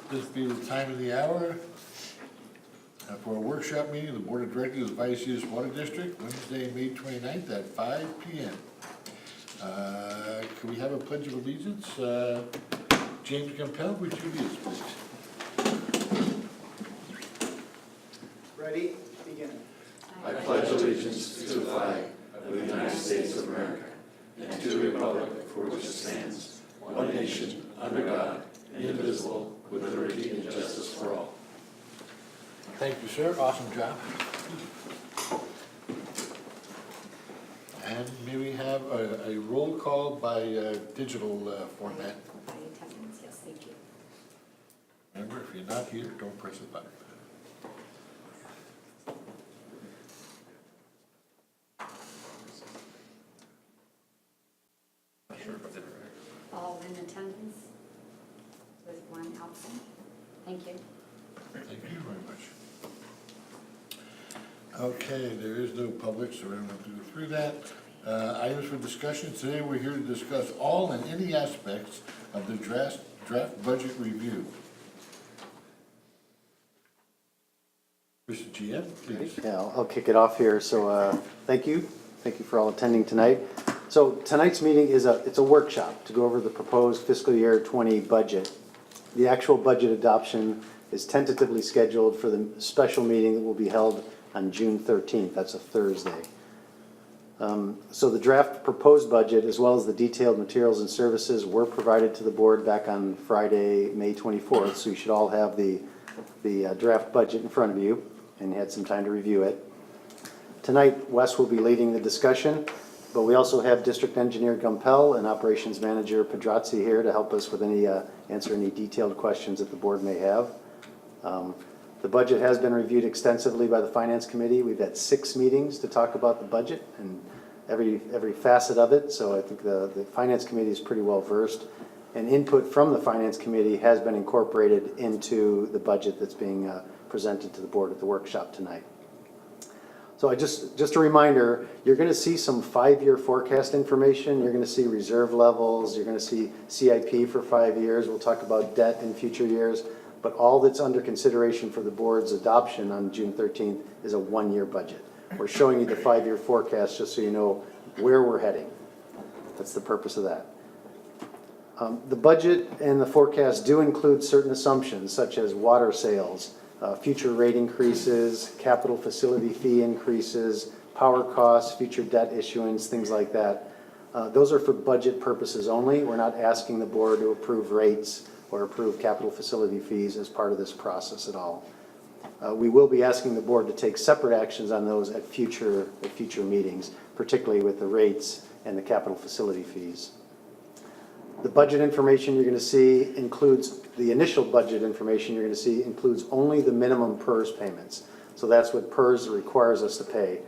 This be the time of the hour for a workshop meeting of the Board of Directors of Vallecitos Water District, Wednesday, May 29th at 5 p.m. Can we have a pledge of allegiance? James Campbell, would you lead us, please? Ready? Begin. I pledge allegiance to the flag of the United States of America and to the republic for which it stands, one nation, under God, indivisible, with liberty and justice for all. Thank you, sir. Awesome job. And may we have a roll call by digital format? By attendance, yes, thank you. Remember, if you're not here, don't press the button. All in attendance with one absent. Thank you. Thank you very much. Okay, there is no public, so we don't have to go through that. Items for discussion. Today, we're here to discuss all and any aspects of the draft budget review. Mr. GM, please. Yeah, I'll kick it off here. So thank you for all attending tonight. So tonight's meeting is it's a workshop to go over the proposed fiscal year 20 budget. The actual budget adoption is tentatively scheduled for the special meeting that will be held on June 13th. That's a Thursday. So the draft proposed budget, as well as the detailed materials and services, were provided to the board back on Friday, May 24th. So you should all have the draft budget in front of you and had some time to review it. Tonight, Wes will be leading the discussion, but we also have District Engineer Gumpel and Operations Manager Pedrazzi here to help us with answer any detailed questions that the board may have. The budget has been reviewed extensively by the Finance Committee. We've had 6 meetings to talk about the budget and every facet of it, so I think the Finance Committee is pretty well versed. And input from the Finance Committee has been incorporated into the budget that's being presented to the board at the workshop tonight. So just a reminder, you're going to see some 5-year forecast information. You're going to see reserve levels. You're going to see CIP for 5 years. We'll talk about debt in future years. But all that's under consideration for the board's adoption on June 13th is a 1-year budget. We're showing you the 5-year forecast just so you know where we're heading. That's the purpose of that. The budget and the forecast do include certain assumptions such as water sales, future rate increases, capital facility fee increases, power costs, future debt issuance, things like that. Those are for budget purposes only. We're not asking the board to approve rates or approve capital facility fees as part of this process at all. We will be asking the board to take separate actions on those at future meetings, particularly with the rates and the capital facility fees. The budget information you're going to see includes, the initial budget information you're going to see includes only the minimum PERS payments. So that's what PERS requires us to pay.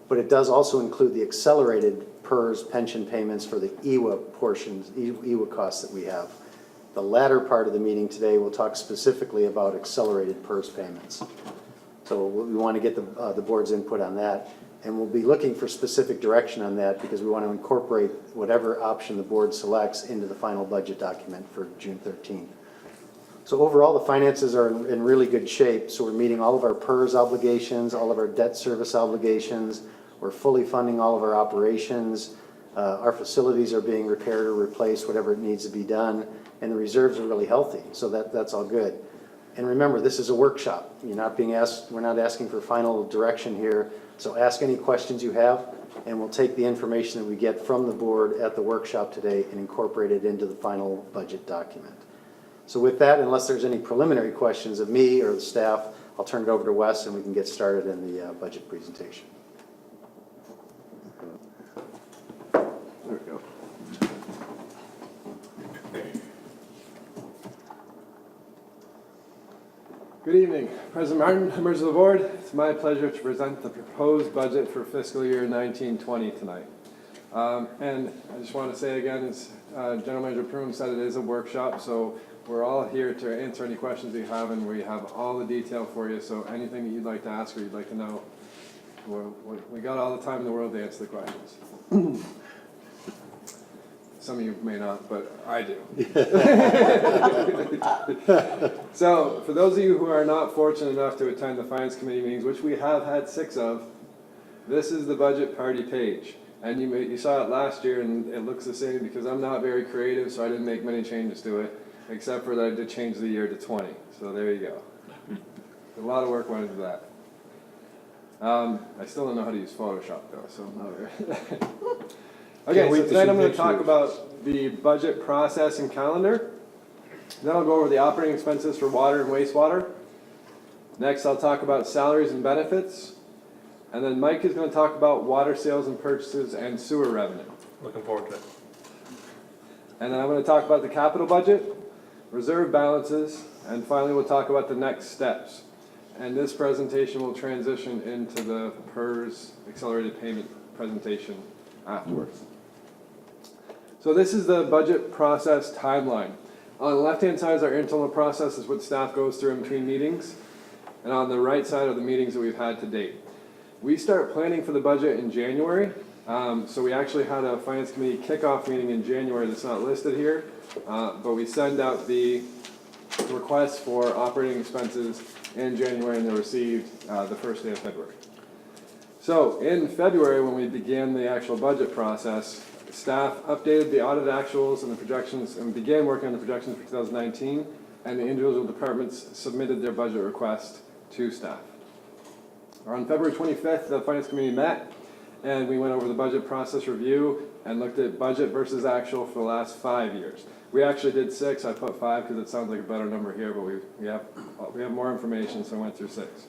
But it does also include the accelerated PERS pension payments for the EWA portions, EWA costs that we have. The latter part of the meeting today will talk specifically about accelerated PERS payments. So we want to get the board's input on that. And we'll be looking for specific direction on that because we want to incorporate whatever option the board selects into the final budget document for June 13th. So overall, the finances are in really good shape. So we're meeting all of our PERS obligations, all of our debt service obligations. We're fully funding all of our operations. Our facilities are being repaired or replaced, whatever it needs to be done. And the reserves are really healthy. So that's all good. And remember, this is a workshop. You're not being asked, we're not asking for final direction here. So ask any questions you have, and we'll take the information that we get from the board at the workshop today and incorporate it into the final budget document. So with that, unless there's any preliminary questions of me or the staff, I'll turn it over to Wes and we can get started in the budget presentation. There we go. Good evening, President Martin, members of the board. It's my pleasure to present the proposed budget for fiscal year 19-20 tonight. And I just want to say again, as General Manager Prum said, it is a workshop, so we're all here to answer any questions you have, and we have all the detail for you. So anything that you'd like to ask or you'd like to know, we got all the time in the world to answer the questions. Some of you may not, but I do. So, for those of you who are not fortunate enough to attend the Finance Committee meetings, which we have had 6 of, this is the budget party page. And you saw it last year, and it looks the same because I'm not very creative, so I didn't make many changes to it, except for that I did change the year to 20. So there you go. A lot of work went into that. I still don't know how to use Photoshop though, so I'm not very. Okay, so tonight I'm going to talk about the budget process and calendar. Then I'll go over the operating expenses for water and wastewater. Next I'll talk about salaries and benefits. And then Mike is going to talk about water sales and purchases and sewer revenue. Looking forward to it. And then I'm going to talk about the capital budget, reserve balances, and finally we'll talk about the next steps. And this presentation will transition into the PERS accelerated payment presentation afterwards. So this is the budget process timeline. On the left-hand side is our internal process, is what staff goes through in between meetings. And on the right side are the meetings that we've had to date. We start planning for the budget in January. So we actually had a Finance Committee kickoff meeting in January that's not listed here. But we send out the requests for operating expenses in January and they're received the first day of February. So in February, when we began the actual budget process, staff updated the audit actuals and the projections and began working on the projections for 2019, and the individual departments submitted their budget request to staff. On February 25th, the Finance Committee met, and we went over the budget process review and looked at budget versus actual for the last 5 years. We actually did 6. I put 5 because it sounds like a better number here, but we have more information, so I went through 6.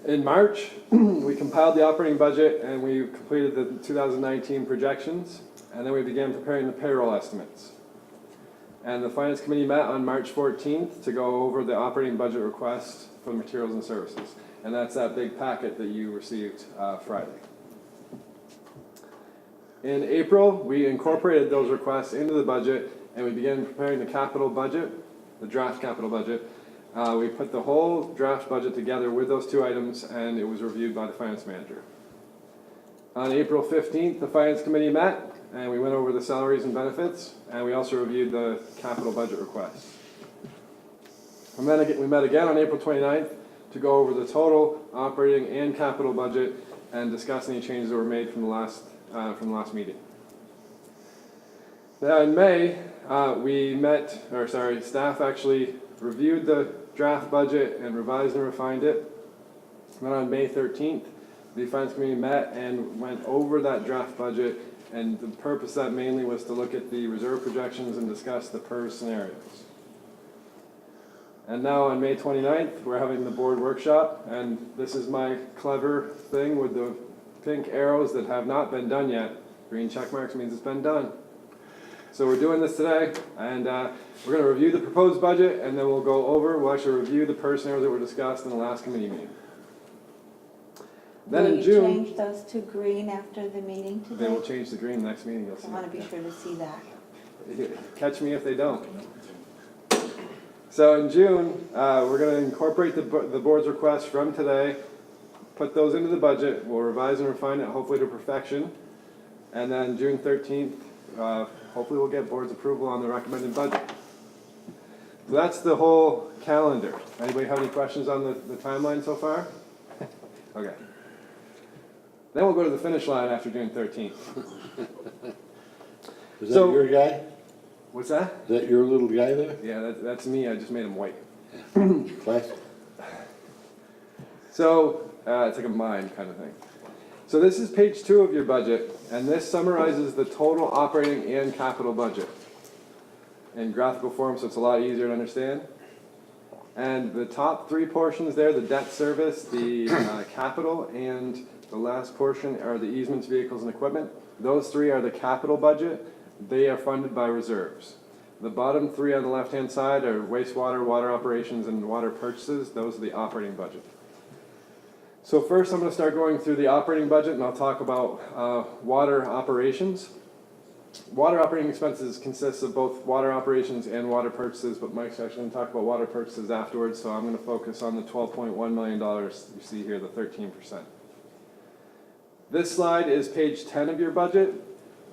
In March, we compiled the operating budget and we completed the 2019 projections, and then we began preparing the payroll estimates. And the Finance Committee met on March 14th to go over the operating budget request for materials and services. And that's that big packet that you received Friday. In April, we incorporated those requests into the budget and we began preparing the capital budget, the draft capital budget. We put the whole draft budget together with those 2 items and it was reviewed by the finance manager. On April 15th, the Finance Committee met and we went over the salaries and benefits, and we also reviewed the capital budget request. And then we met again on April 29th to go over the total operating and capital budget and discuss any changes that were made from the last meeting. Now in May, staff actually reviewed the draft budget and revised and refined it. And then on May 13th, the Finance Committee met and went over that draft budget, and the purpose of that mainly was to look at the reserve projections and discuss the PERS scenarios. And now on May 29th, we're having the board workshop, and this is my clever thing with the pink arrows that have not been done yet. Green check marks means it's been done. So we're doing this today, and we're going to review the proposed budget, and then we'll actually review the PERS scenarios that were discussed in the last committee meeting. Then in June, will you change those to green after the meeting today? they will change the green next meeting, you'll see. I want to be sure to see that. Catch me if they don't. So in June, we're going to incorporate the board's requests from today, put those into the budget, we'll revise and refine it, hopefully to perfection, and then June 13th, hopefully we'll get board's approval on the recommended budget. So that's the whole calendar. Anybody have any questions on the timeline so far? Okay. Then we'll go to the finish line after June 13th. Is that your guy? What's that? Is that your little guy there? Yeah, that's me. I just made him white. Classic. So it's like a mine kind of thing. So this is page 2 of your budget, and this summarizes the total operating and capital budget in graphical form, so it's a lot easier to understand. And the top 3 portions there, the debt service, the capital, and the last portion are the easements, vehicles, and equipment. Those 3 are the capital budget. They are funded by reserves. The bottom 3 on the left-hand side are wastewater, water operations, and water purchases. Those are the operating budget. So first I'm going to start going through the operating budget, and I'll talk about water operations. Water operating expenses consists of both water operations and water purchases, but Mike's actually going to talk about water purchases afterwards, so I'm going to focus on the $12.1 million you see here, the 13%. This slide is page 10 of your budget,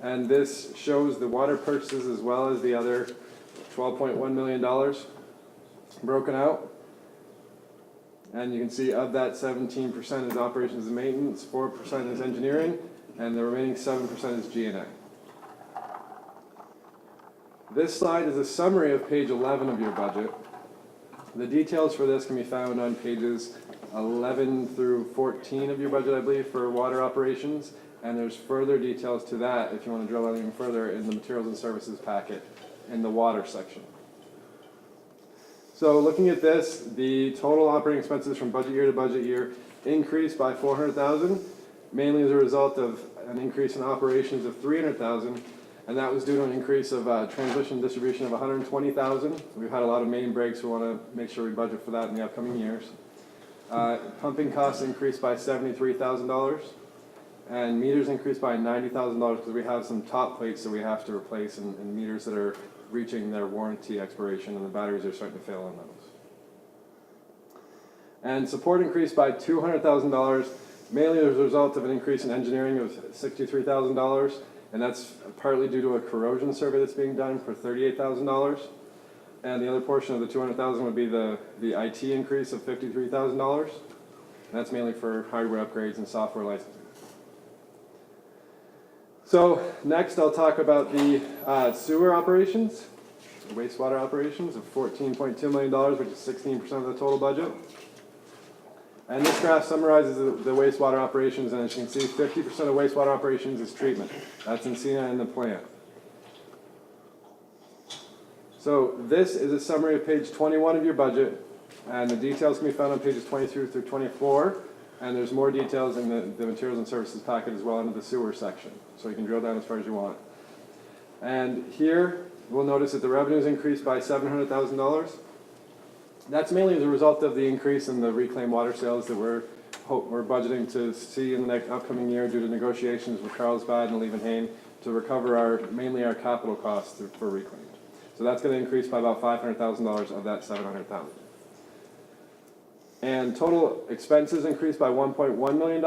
And this shows the water purchases as well as the other $12.1 million broken out. And you can see of that 17% is operations and maintenance, 4% is engineering, and the remaining 7% is G&A. This slide is a summary of page 11 of your budget. The details for this can be found on pages 11 through 14 of your budget, I believe, for water operations. And there's further details to that if you want to drill down even further in the materials and services packet in the water section. So looking at this, the total operating expenses from budget year to budget year increased by $400,000, mainly as a result of an increase in operations of $300,000, and that was due to an increase of transmission and distribution of $120,000. We've had a lot of main breaks. We want to make sure we budget for that in the upcoming years. Pumping costs increased by $73,000. And meters increased by $90,000 because we have some top plates that we have to replace and meters that are reaching their warranty expiration and the batteries are starting to fail on those. And support increased by $200,000, mainly as a result of an increase in engineering of $63,000, and that's partly due to a corrosion survey that's being done for $38,000. And the other portion of the $200,000 would be the IT increase of $53,000. And that's mainly for hardware upgrades and software licensing. So next I'll talk about the sewer operations, wastewater operations of $14.2 million, which is 16% of the total budget. And this graph summarizes the wastewater operations, and as you can see, 50% of wastewater operations is treatment. That's Encina in the plant. So this is a summary of page 21 of your budget, and the details can be found on pages 22 through 24. And there's more details in the materials and services packet as well under the sewer section. So you can drill down as far as you want. And here, we'll notice that the revenues increased by $700,000. That's mainly as a result of the increase in the reclaimed water sales that we're budgeting to see in the next upcoming year due to negotiations with Carlsbad and Liebenhain to recover mainly our capital costs for reclaimed. So that's going to increase by about $500,000 of that $700,000. And total expenses increased by $1.1 million,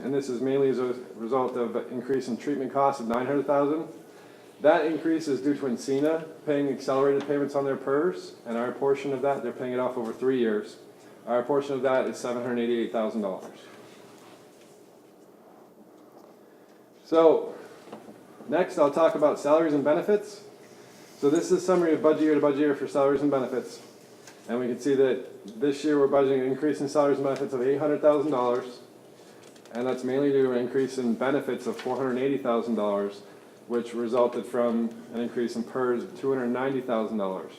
and this is mainly as a result of an increase in treatment costs of $900,000. That increase is due to Encina paying accelerated payments on their PERS, and our portion of that, they're paying it off over 3 years. Our portion of that is $788,000. So, next I'll talk about salaries and benefits. So this is a summary of budget year to budget year for salaries and benefits. And we can see that this year we're budgeting an increase in salaries and benefits of $800,000, and that's mainly due to an increase in benefits of $480,000, which resulted from an increase in PERS of $290,000.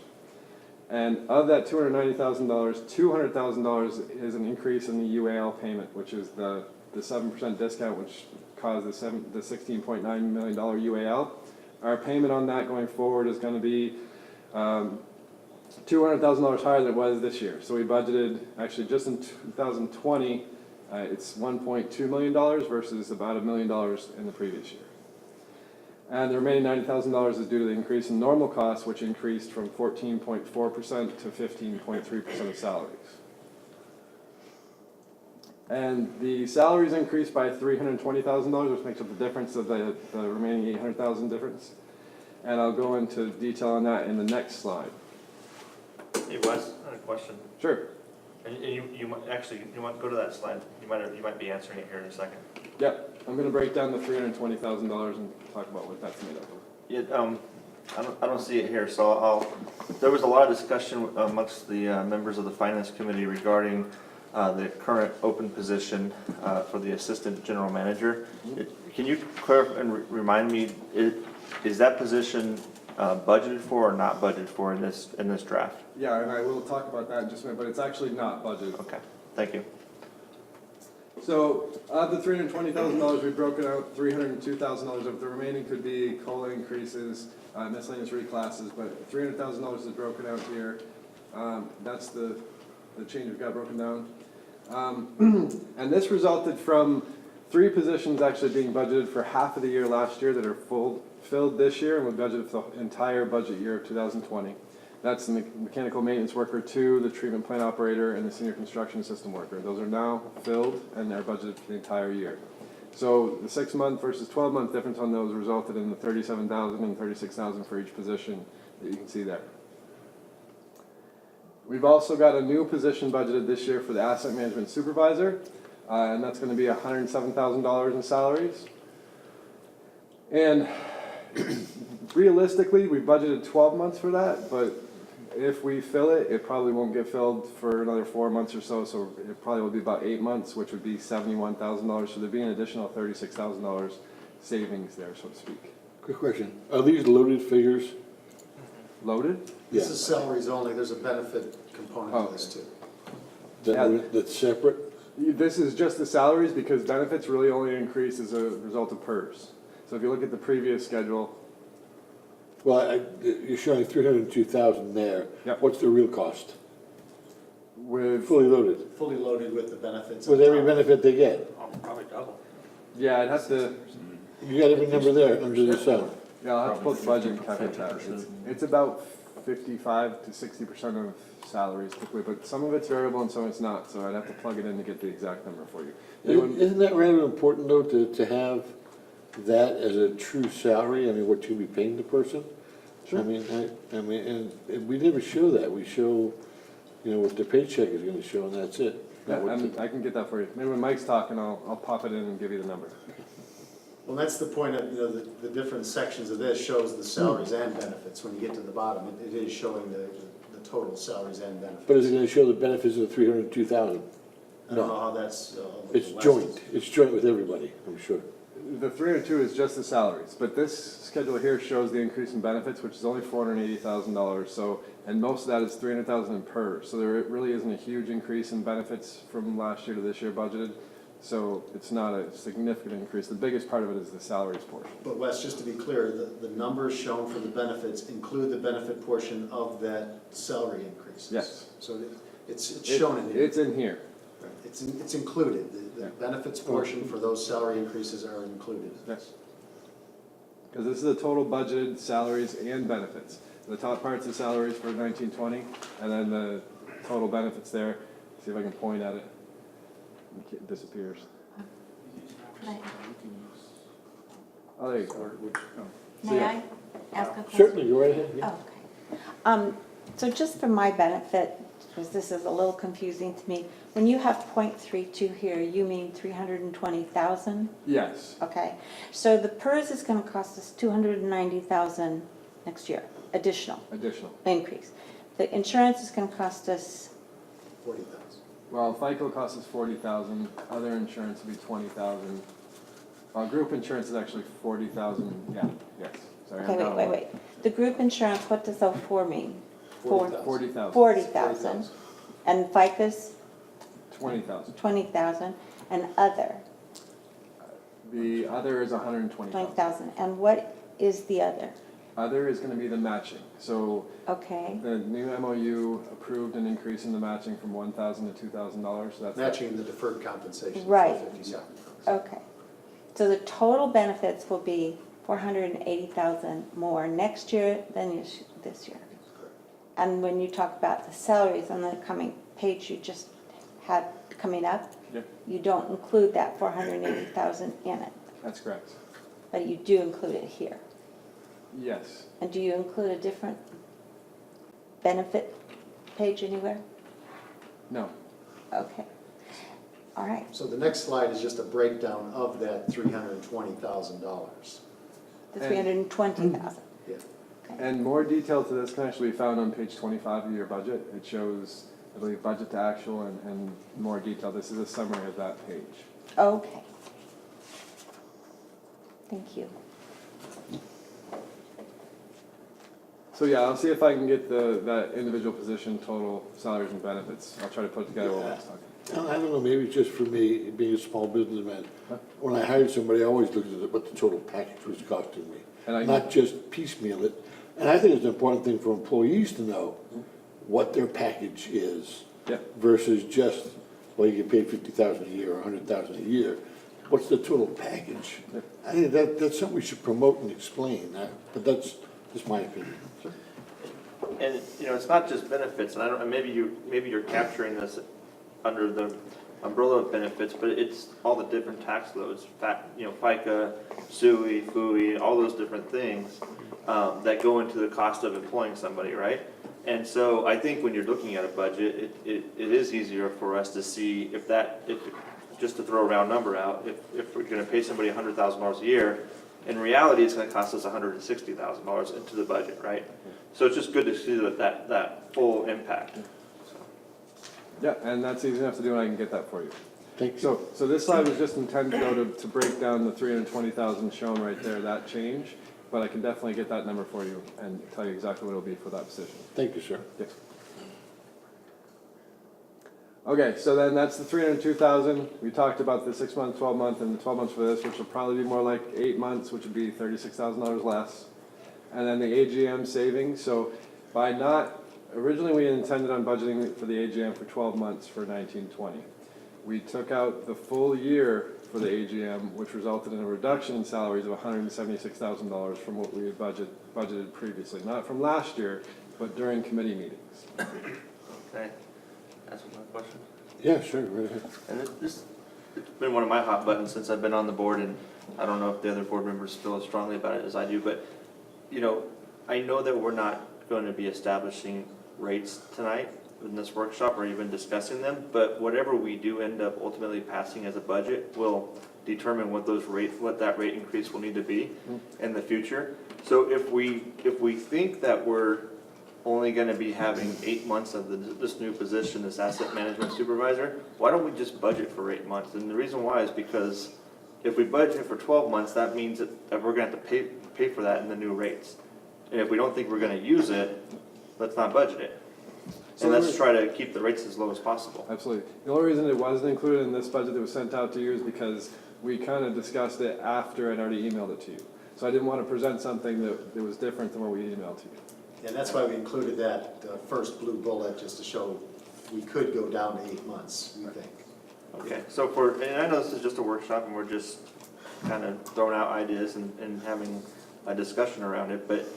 And of that $290,000, $200,000 is an increase in the UAL payment, which is the 7% discount, which caused the $16.9 million UAL. Our payment on that going forward is going to be $200,000 higher than it was this year. So we budgeted, actually just in 2020, it's $1.2 million versus about $1 million in the previous year. And the remaining $90,000 is due to the increase in normal costs, which increased from 14.4% to 15.3% of salaries. And the salaries increased by $320,000, which makes up the difference of the remaining $800,000 difference. And I'll go into detail on that in the next slide. Hey Wes, I have a question. Sure. And you might actually go to that slide. You might be answering it here in a second. Yep, I'm going to break down the $320,000 and talk about what that's made up of. Yeah, I don't see it here. So there was a lot of discussion amongst the members of the finance committee regarding the current open position for the assistant general manager. Can you clarify and remind me? Is that position budgeted for or not budgeted for in this draft? Yeah, and I will talk about that in just a minute, but it's actually not budgeted. Okay, thank you. So of the $320,000, we've broken out $302,000 of the remaining could be COLA increases, miscellaneous reclasses, but $300,000 is broken out here. That's the change we've got broken down. And this resulted from 3 positions actually being budgeted for half of the year last year that are filled this year, and we budgeted for the entire budget year of 2020. That's the mechanical maintenance worker 2, the treatment plant operator, and the senior construction system worker. Those are now filled, and they're budgeted for the entire year. So the 6-month versus 12-month difference on those resulted in the 37,000 and 36,000 for each position that you can see there. We've also got a new position budgeted this year for the asset management supervisor, and that's going to be $107,000 in salaries. And realistically, we budgeted 12 months for that, but if we fill it, it probably won't get filled for another 4 months or so, so it probably will be about 8 months, which would be $71,000, so there'd be an additional $36,000 savings there, so to speak. Quick question, are these loaded figures? Loaded? This is salaries only, there's a benefit component to this too. That's separate? This is just the salaries, because benefits really only increase as a result of PERS. So if you look at the previous schedule, Well, you're showing 302,000 there. Yep. What's the real cost? with, Fully loaded, Fully loaded with the benefits. with every benefit they get. Probably double. yeah, I'd have to, You got every number there under the sun. yeah, I'll have to pull the budget and calculate that. It's about 55 to 60% of salaries typically, but some of it's variable and some of it's not, so I'd have to plug it in to get the exact number for you. Anyone- Isn't that rather important though, to have that as a true salary? I mean, what you'd be paying the person? Sure. I mean, and we never show that. We show, you know, what the paycheck is gonna show, and that's it. Yeah, Not what and I can get that for you. Maybe when Mike's talking, I'll pop it in and give you the number. Well, that's the point of, you know, the different sections of this shows the salaries and benefits. When you get to the bottom, it is showing the total salaries and benefits. But is it gonna show the benefits of the 302,000? I don't know how that's. It's joint, it's joint with everybody, I'm sure. The 302 is just the salaries, but this schedule here shows the increase in benefits, which is only $480,000. So, and most of that is 300,000 in PERS. So there really isn't a huge increase in benefits from last year to this year budgeted. So it's not a significant increase. The biggest part of it is the salaries portion. But Wes, just to be clear, the numbers shown for the benefits include the benefit portion of that salary increase. Yes. So it's shown in here. It's in here. Right. It's included. The Yeah. benefits portion for those salary increases are included. Yes. Because this is the total budgeted salaries and benefits. The top part's the salaries for 1920, and then the total benefits there. See if I can point at it. It disappears. Oh, there you go. So, May yeah. I ask a question? Certainly, go right ahead. yeah. Oh, okay. So just for my benefit, because this is a little confusing to me, when you have .32 here, you mean 320,000? Yes. Okay, so the PERS is gonna cost us 290,000 next year, additional Additional. increase. The insurance is gonna cost us, 40,000. Well, FICO costs us 40,000. Other insurance would be 20,000. Group insurance is actually 40,000. Yeah. Yes. Sorry. okay, I'm down wait. one. The group insurance, what does 04 mean? 40,000. 40,000. And FICA's 20,000. 20,000, and other, The other is 120,000. 20,000. And what is the other? Other is going to be the matching. So Okay, the new MOU approved an increase in the matching from $1,000 to $2,000. So that's Matching the deferred compensation. for Right. 57. okay. So the total benefits will be 480,000 more next year than this year. And when you talk about the salaries on the coming page you just had coming up, Yeah, you don't include that 480,000 in it, that's correct. but you do include it here. Yes. And do you include a different benefit page anywhere? No. Okay. All right. So the next slide is just a breakdown of that $320,000. The And- 320,000. Yeah. And more detail to this can actually be found on page 25 of your budget. It shows, I believe, budget to actual and more detail. This is a summary of that page. Okay. Thank you. So yeah, I'll see if I can get that individual position total salaries and benefits. I'll try to put it together while I'm talking. I don't know, maybe it's just for me, being a small businessman. When I hired somebody, I always looked at what the total package was costing me, And I- not just piecemeal it. And I think it's an important thing for employees to know what their package is Yeah. versus just, well, you get paid 50,000 a year or 100,000 a year. What's the total package? Yeah. I think that's something we should promote and explain, but that's just my opinion. And, you know, it's not just benefits, and I don't, and maybe you're capturing this under the umbrella of benefits, but it's all the different tax loads, FICA, SUI, FUI, all those different things that go into the cost of employing somebody, right? And so I think when you're looking at a budget, it is easier for us to see if just to throw a round number out, if we're gonna pay somebody $100,000 a year, in reality, it's gonna cost us $160,000 into the budget, right? So it's just good to see that full impact. Yeah, and that's easy enough to do, and I can get that for you. Thank you. So this slide was just intended though to break down the 320,000 shown right there, that change, but I can definitely get that number for you and tell you exactly what it'll be for that position. Thank you, sir. Yes. Okay, so then that's the 302,000. We talked about the 6 month, 12 month, and the 12 months for this, which will probably be more like 8 months, which would be $36,000 less. And then the AGM savings, so by not, originally we intended on budgeting for the AGM for 12 months for 1920. We took out the full year for the AGM, which resulted in a reduction in salaries of $176,000 from what we had budgeted previously. Not from last year, but during committee meetings. Okay, that's my question. Yeah, sure, right ahead. And it's been one of my hot buttons since I've been on the board, and I don't know if the other board members feel as strongly about it as I do, but, you know, I know that we're not going to be establishing rates tonight in this workshop or even discussing them, but whatever we do end up ultimately passing as a budget will determine what that rate increase will need to be in the future. So if we think that we're only going to be having 8 months of this new position, this asset management supervisor, why don't we just budget for 8 months? And the reason why is because if we budget for 12 months, that means that we're going to have to pay for that in the new rates. And if we don't think we're going to use it, let's not budget it. So let's try to keep the rates as low as possible. Absolutely. The only reason it wasn't included in this budget that was sent out to you is because we kind of discussed it after I'd already emailed it to you. So I didn't want to present something that was different than what we emailed to you. And that's why we included that first blue bullet, just to show we could go down to 8 months, we think. Okay, so and I know this is just a workshop and we're just kind of throwing out ideas and having a discussion around it, but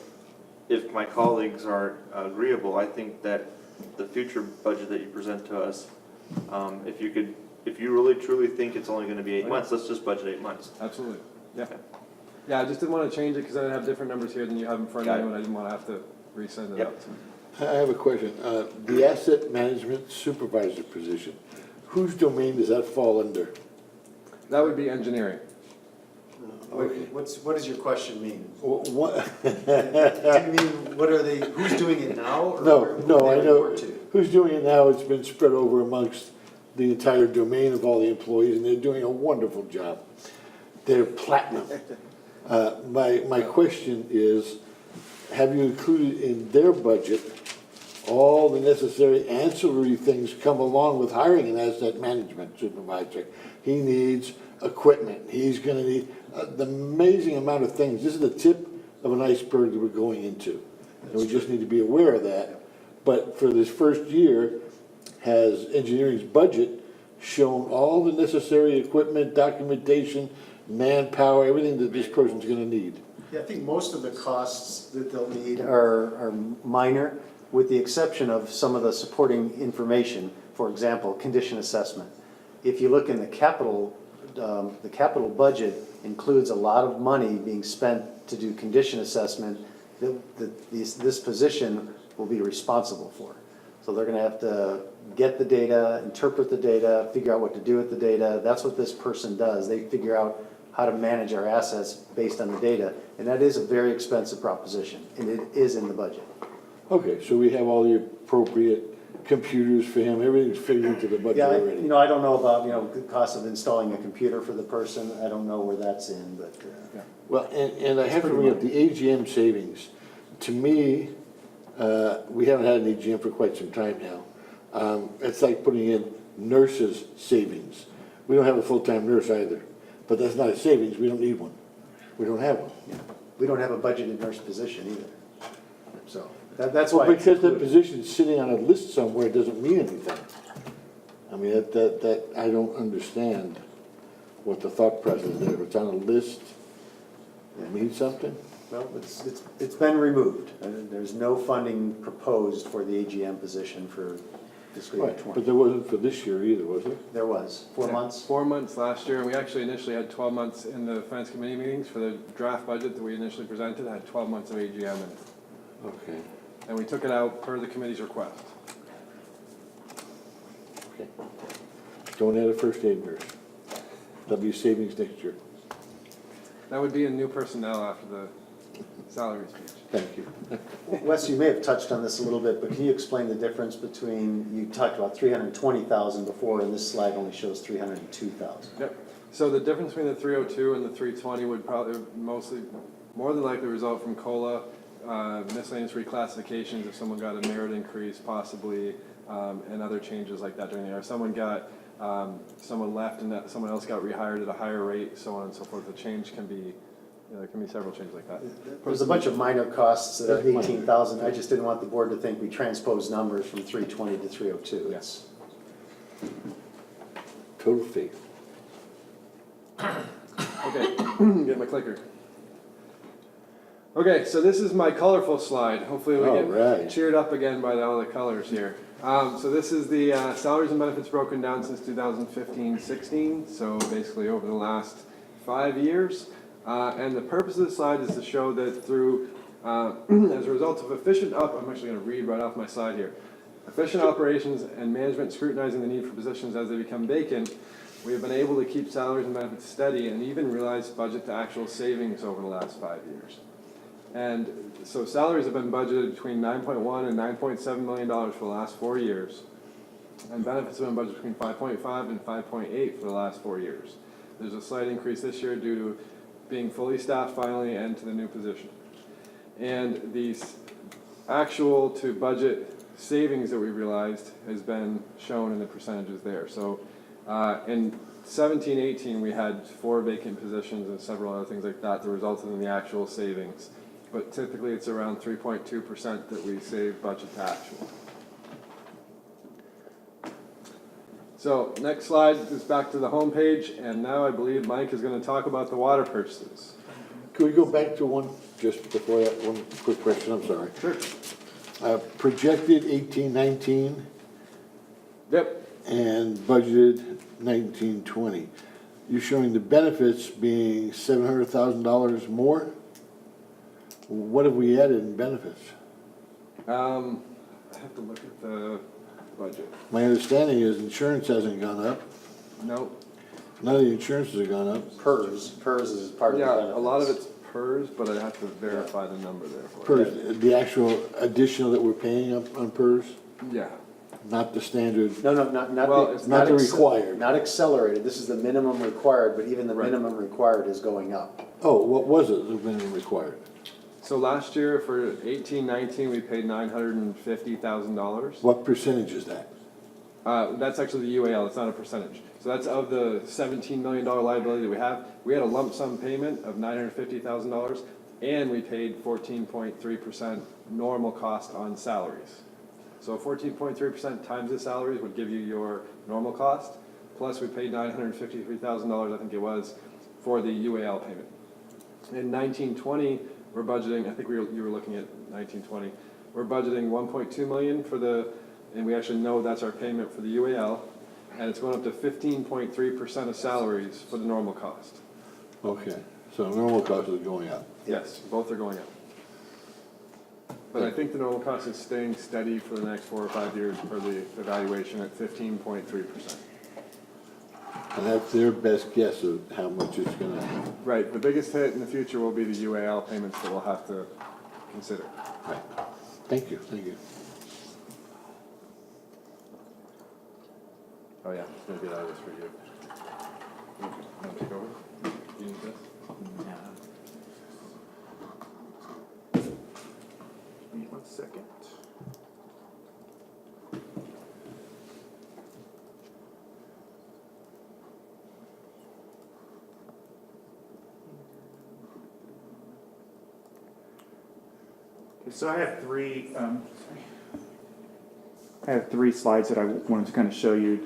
if my colleagues are agreeable, I think that the future budget that you present to us, if you really truly think it's only going to be 8 months, let's just budget 8 months. Absolutely. Yeah. Okay. Yeah, I just didn't want to change it because I have different numbers here than you have in front of Got you, it. and I didn't want to have to resend it Yep. out. I have a question. The asset management supervisor position, whose domain does that fall under? That would be engineering. Okay. What does your question mean? What? Do you mean, who's doing it now? Or No, who no, they I know, report to? who's doing it now, it's been spread over amongst the entire domain of all the employees, and they're doing a wonderful job. They're platinum. My question is, have you included in their budget all the necessary ancillary things come along with hiring an asset management supervisor? He needs equipment, he's gonna need the amazing amount of things. This is the tip of an iceberg that we're going into. And we just need to be aware of that. But for this first year, has engineering's budget shown all the necessary equipment, documentation, manpower, everything that this person's gonna need? Yeah, I think most of the costs that they'll need Are minor, with the exception of some of the supporting information, for example, condition assessment. If you look in the capital budget includes a lot of money being spent to do condition assessment that this position will be responsible for. So they're gonna have to get the data, interpret the data, figure out what to do with the data. That's what this person does. They figure out how to manage our assets based on the data. And that is a very expensive proposition, and it is in the budget. Okay, so we have all the appropriate computers for him, everything's figured into the budget Yeah, already. I don't know about, the cost of installing a computer for the person. I don't know where that's in, but, Well, and I have to bring up the AGM savings. To me, we haven't had an AGM for quite some time now. It's like putting in nurses' savings. We don't have a full-time nurse either, but that's not a savings, we don't need one. We don't have one. we don't have a budgeted nurse position either. So, that's Well, why. it's because that included. position's sitting on a list somewhere, it doesn't mean anything. I mean, that, I don't understand what the thought process is there. If it's on a list, it means something? Well, it's been removed. There's no funding proposed for the AGM position for fiscal year Right, but 20. there wasn't for this year either, was there? There was, 4 Yeah, months. 4 months last year, and we actually initially had 12 months in the finance committee meetings for the draft budget that we initially presented, had 12 months of AGM in it. Okay, And we took it out per the committee's request. okay. Don't add a first aid nurse. That'll be savings next year. That would be in new personnel after the salary speech. Thank you. Wes, you may have touched on this a little bit, but can you explain the difference between, you talked about 320,000 before, and this slide only shows 302,000. Yep. So the difference between the 302 and the 320 would probably more than likely result from COLA, miscellaneous reclassifications if someone got a merit increase possibly, and other changes like that during the year. Someone left and someone else got rehired at a higher rate, so on and so forth. The change can be, there can be several changes like that. There's a bunch of minor costs, 18,000. I just didn't want the board to think we transposed numbers from 320 to 302. Yes. Total faith. Okay, get my clicker. Okay, so this is my colorful slide. Hopefully we All get right. cheered up again by all the colors here. So this is the salaries and benefits broken down since 2015-16, so basically over the last 5 years. And the purpose of the slide is to show that through, as a result of I'm actually going to read right off my slide here. Efficient operations and management scrutinizing the need for positions as they become vacant, we have been able to keep salaries and benefits steady and even realize budget to actual savings over the last 5 years. And so salaries have been budgeted between $9.1 and $9.7 million for the last 4 years. And benefits have been budgeted between 5.5 and 5.8 for the last 4 years. There's a slight increase this year due to being fully staffed finally and to the new position. And the actual to budget savings that we realized has been shown in the percentages there. So in 17-18 we had 4 vacant positions and several other things like that resulted in the actual savings. But typically it's around 3.2% that we save budget to actual. So next slide is back to the home page, and now I believe Mike is going to talk about the water purchases. Can we go back to one, just before that, one quick question, I'm sorry. Sure. Projected 18-19 Yep. and budgeted 19-20. You're showing the benefits being $700,000 more? What have we added in benefits? I have to look at the budget. My understanding is insurance hasn't gone up. Nope. None of the insurances have gone up. PERS is part of the Yeah, benefits. a lot of it's PERS, but I have to verify the number there for you. PERS, the actual additional that we're paying up on PERS, Yeah. not the standard. No, not Well, the, it's not the acce- required. Not accelerated. This is the minimum required, but even the Right. minimum required is going up. Oh, what was it, the minimum required? So last year for 18-19, we paid $950,000. What percentage is that? That's actually the UAL, it's not a percentage. So that's of the $17 million liability that we have. We had a lump sum payment of $950,000, and we paid 14.3% normal cost on salaries. So 14.3% times the salaries would give you your normal cost, plus we paid $953,000, I think it was, for the UAL payment. In 19-20, we're budgeting, I think you were looking at 19-20, we're budgeting 1.2 million for the, and we actually know that's our payment for the UAL, and it's going up to 15.3% of salaries for the normal cost. Okay, so normal cost is going up. Yes, both are going up. But I think the normal cost is staying steady for the next 4 or 5 years for the evaluation at 15.3%. And that's their best guess of how much it's gonna, Right, the biggest hit in the future will be the UAL payments that we'll have to consider. right. Thank you, thank you. Oh yeah, it's gonna get out of this for you. Want to take over? You need this? Give me 1 second. Okay, so I have three slides that I wanted to kind of show you.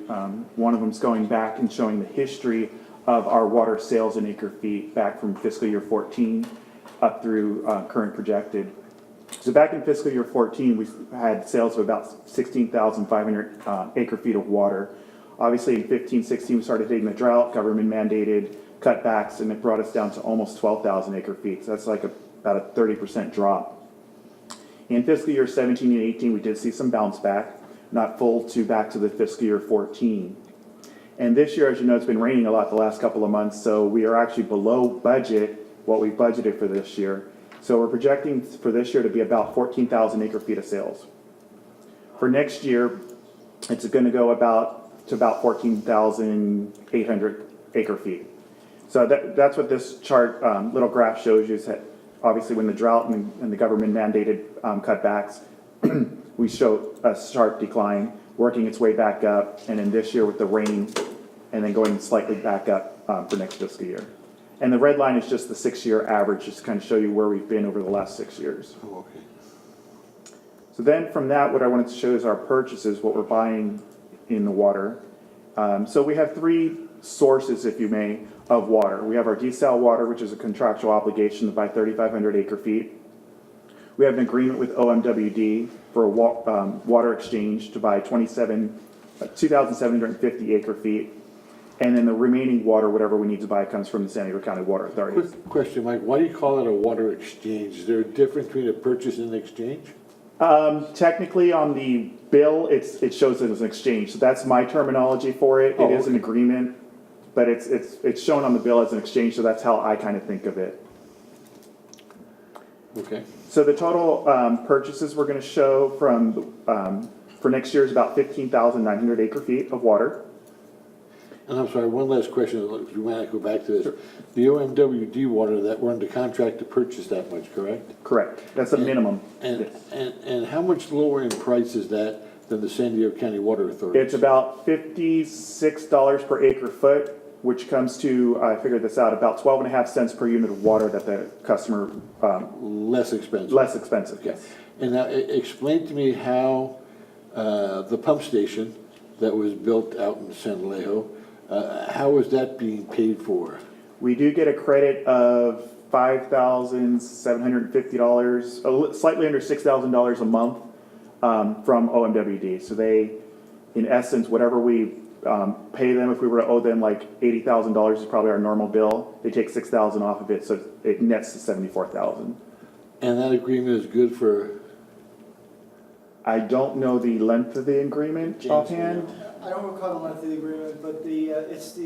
One of them is going back and showing the history of our water sales in acre feet back from fiscal year 14 up through current projected. So back in fiscal year 14, we had sales of about 16,500 acre feet of water. Obviously in 15, 16, we started hitting the drought, government mandated cutbacks, and it brought us down to almost 12,000 acre feet. So that's like about a 30% drop. In fiscal year 17 and 18, we did see some bounce back, not full to back to the fiscal year 14. And this year, as you know, it's been raining a lot the last couple of months, so we are actually below budget, what we budgeted for this year. So we're projecting for this year to be about 14,000 acre feet of sales. For next year, it's going to go to about 14,800 acre feet. So that's what this chart, little graph shows you, is that obviously when the drought and the government mandated cutbacks, we show a sharp decline, working its way back up, and then this year with the rain, and then going slightly back up for next fiscal year. And the red line is just the 6-year average, just to kind of show you where we've been over the last 6 years. Oh, okay. So then from that, what I wanted to show is our purchases, what we're buying in the water. So we have 3 sources, if you may, of water. We have our desal water, which is a contractual obligation to buy 3,500 acre feet. We have an agreement with OMWD for a water exchange to buy 2,750 acre feet. And then the remaining water, whatever we need to buy, comes from the San Diego County Water Authority. Quick question, Mike, why do you call it a water exchange? Is there a difference between a purchase and an exchange? Technically on the bill, it shows it as an exchange. So that's my terminology for it. Oh, It is an okay. agreement, but it's shown on the bill as an exchange, so that's how I kind of think of it. Okay. So the total purchases we're going to show from for next year is about 15,900 acre feet of water. And I'm sorry, one last question, if you might go back to this. The OMWD water, that we're under contract to purchase that much, correct? Correct. That's a minimum. And, Yes. and how much lower in price is that than the San Diego County Water Authority? It's about $56 per acre foot, which comes to, I figured this out, about 12.5 cents per unit of water that the customer, Less expensive? less expensive, yes. And now, explain to me how the pump station that was built out in San Alejo, how is that being paid for? We do get a credit of $5,750, slightly under $6,000 a month from OMWD. So they, in essence, whatever we pay them, if we were to owe them like $80,000 is probably our normal bill, they take $6,000 off of it, so it nets to $74,000. And that agreement is good for, I don't know the length of the agreement offhand. I don't recall the length of the agreement, but it's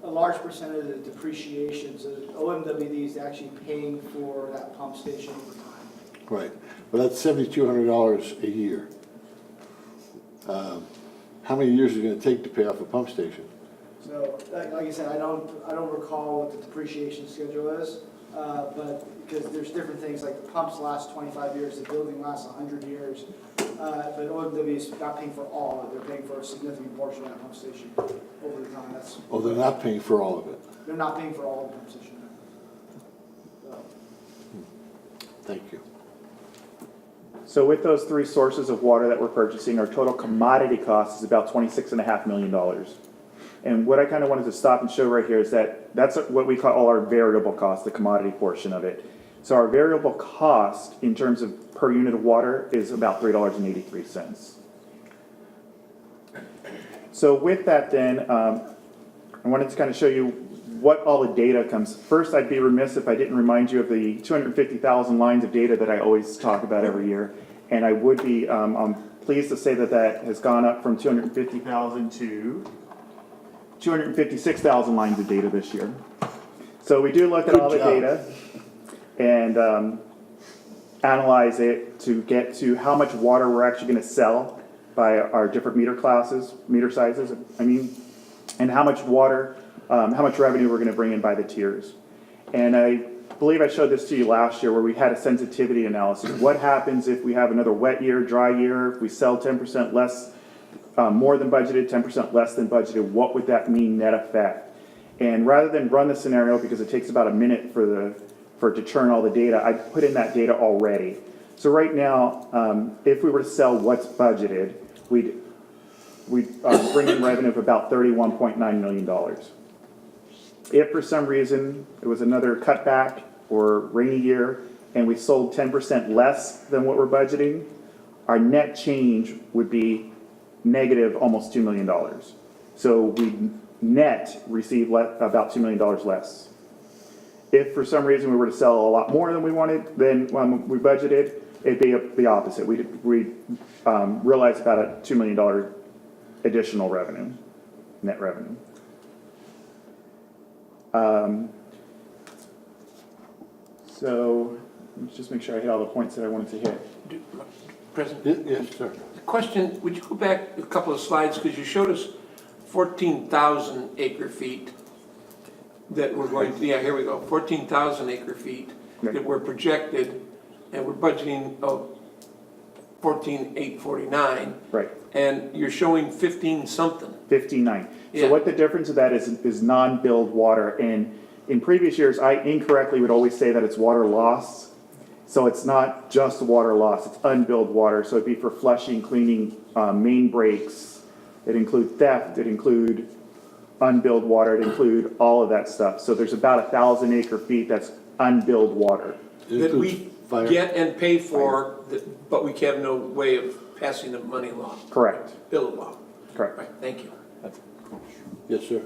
a large percentage of the depreciation, so OMWD is actually paying for that pump station over time. right, well, that's $7,200 a year. How many years is it gonna take to pay off a pump station? So, like I said, I don't recall what the depreciation schedule is, but, because there's different things, like the pumps last 25 years, the building lasts 100 years. But OMW is not paying for all of it, they're paying for a significant portion of that pump station over the time, Oh, they're not paying for all of it? they're not paying for all of the pump station. So, Thank you. So with those 3 sources of water that we're purchasing, our total commodity cost is about $26.5 million. And what I kind of wanted to stop and show right here is that that's what we call our variable cost, the commodity portion of it. So our variable cost in terms of per unit of water is about $3.83. So with that then, I wanted to kind of show you what all the data comes. First, I'd be remiss if I didn't remind you of the 250,000 lines of data that I always talk about every year. And I would be I'm pleased to say that that has gone up from 250,000 to 256,000 lines of data this year. So we do look at all the data and analyze it to get to how much water we're actually going to sell by our different meter sizes, and how much water, how much revenue we're going to bring in by the tiers. And I believe I showed this to you last year where we had a sensitivity analysis. What happens if we have another wet year, dry year, if we sell 10% less, more than budgeted, 10% less than budgeted, what would that mean net effect? And rather than run the scenario, because it takes about a minute for it to churn all the data, I put in that data already. So right now, if we were to sell what's budgeted, we'd bring in revenue of about $31.9 million. If for some reason it was another cutback or rainy year, and we sold 10% less than what we're budgeting, our net change would be negative almost $2 million. So we net receive about $2 million less. If for some reason we were to sell a lot more than we wanted, then when we budgeted, it'd be the opposite. We'd realize about a $2 million additional revenue, net revenue. So let's just make sure I hit all the points that I wanted to hit. President, Yes, sir. question, would you go back a couple of slides, because you showed us 14,000 acre feet that we're going to, yeah, here we go, 14,000 acre feet that were projected, and we're budgeting 14,849, Right. and you're showing 15 something. 15.9. Yeah. So what the difference of that is non-billed water. And in previous years, I incorrectly would always say that it's water loss. So it's not just water loss, it's unbilled water. So it'd be for flushing, cleaning, main breaks. It include theft, it include unbilled water, it include all of that stuff. So there's about 1,000 acre feet that's unbilled water. That we get and pay for, but we have no way of passing the money along, Correct. bill along. Correct. Right, thank you. Yes, sir.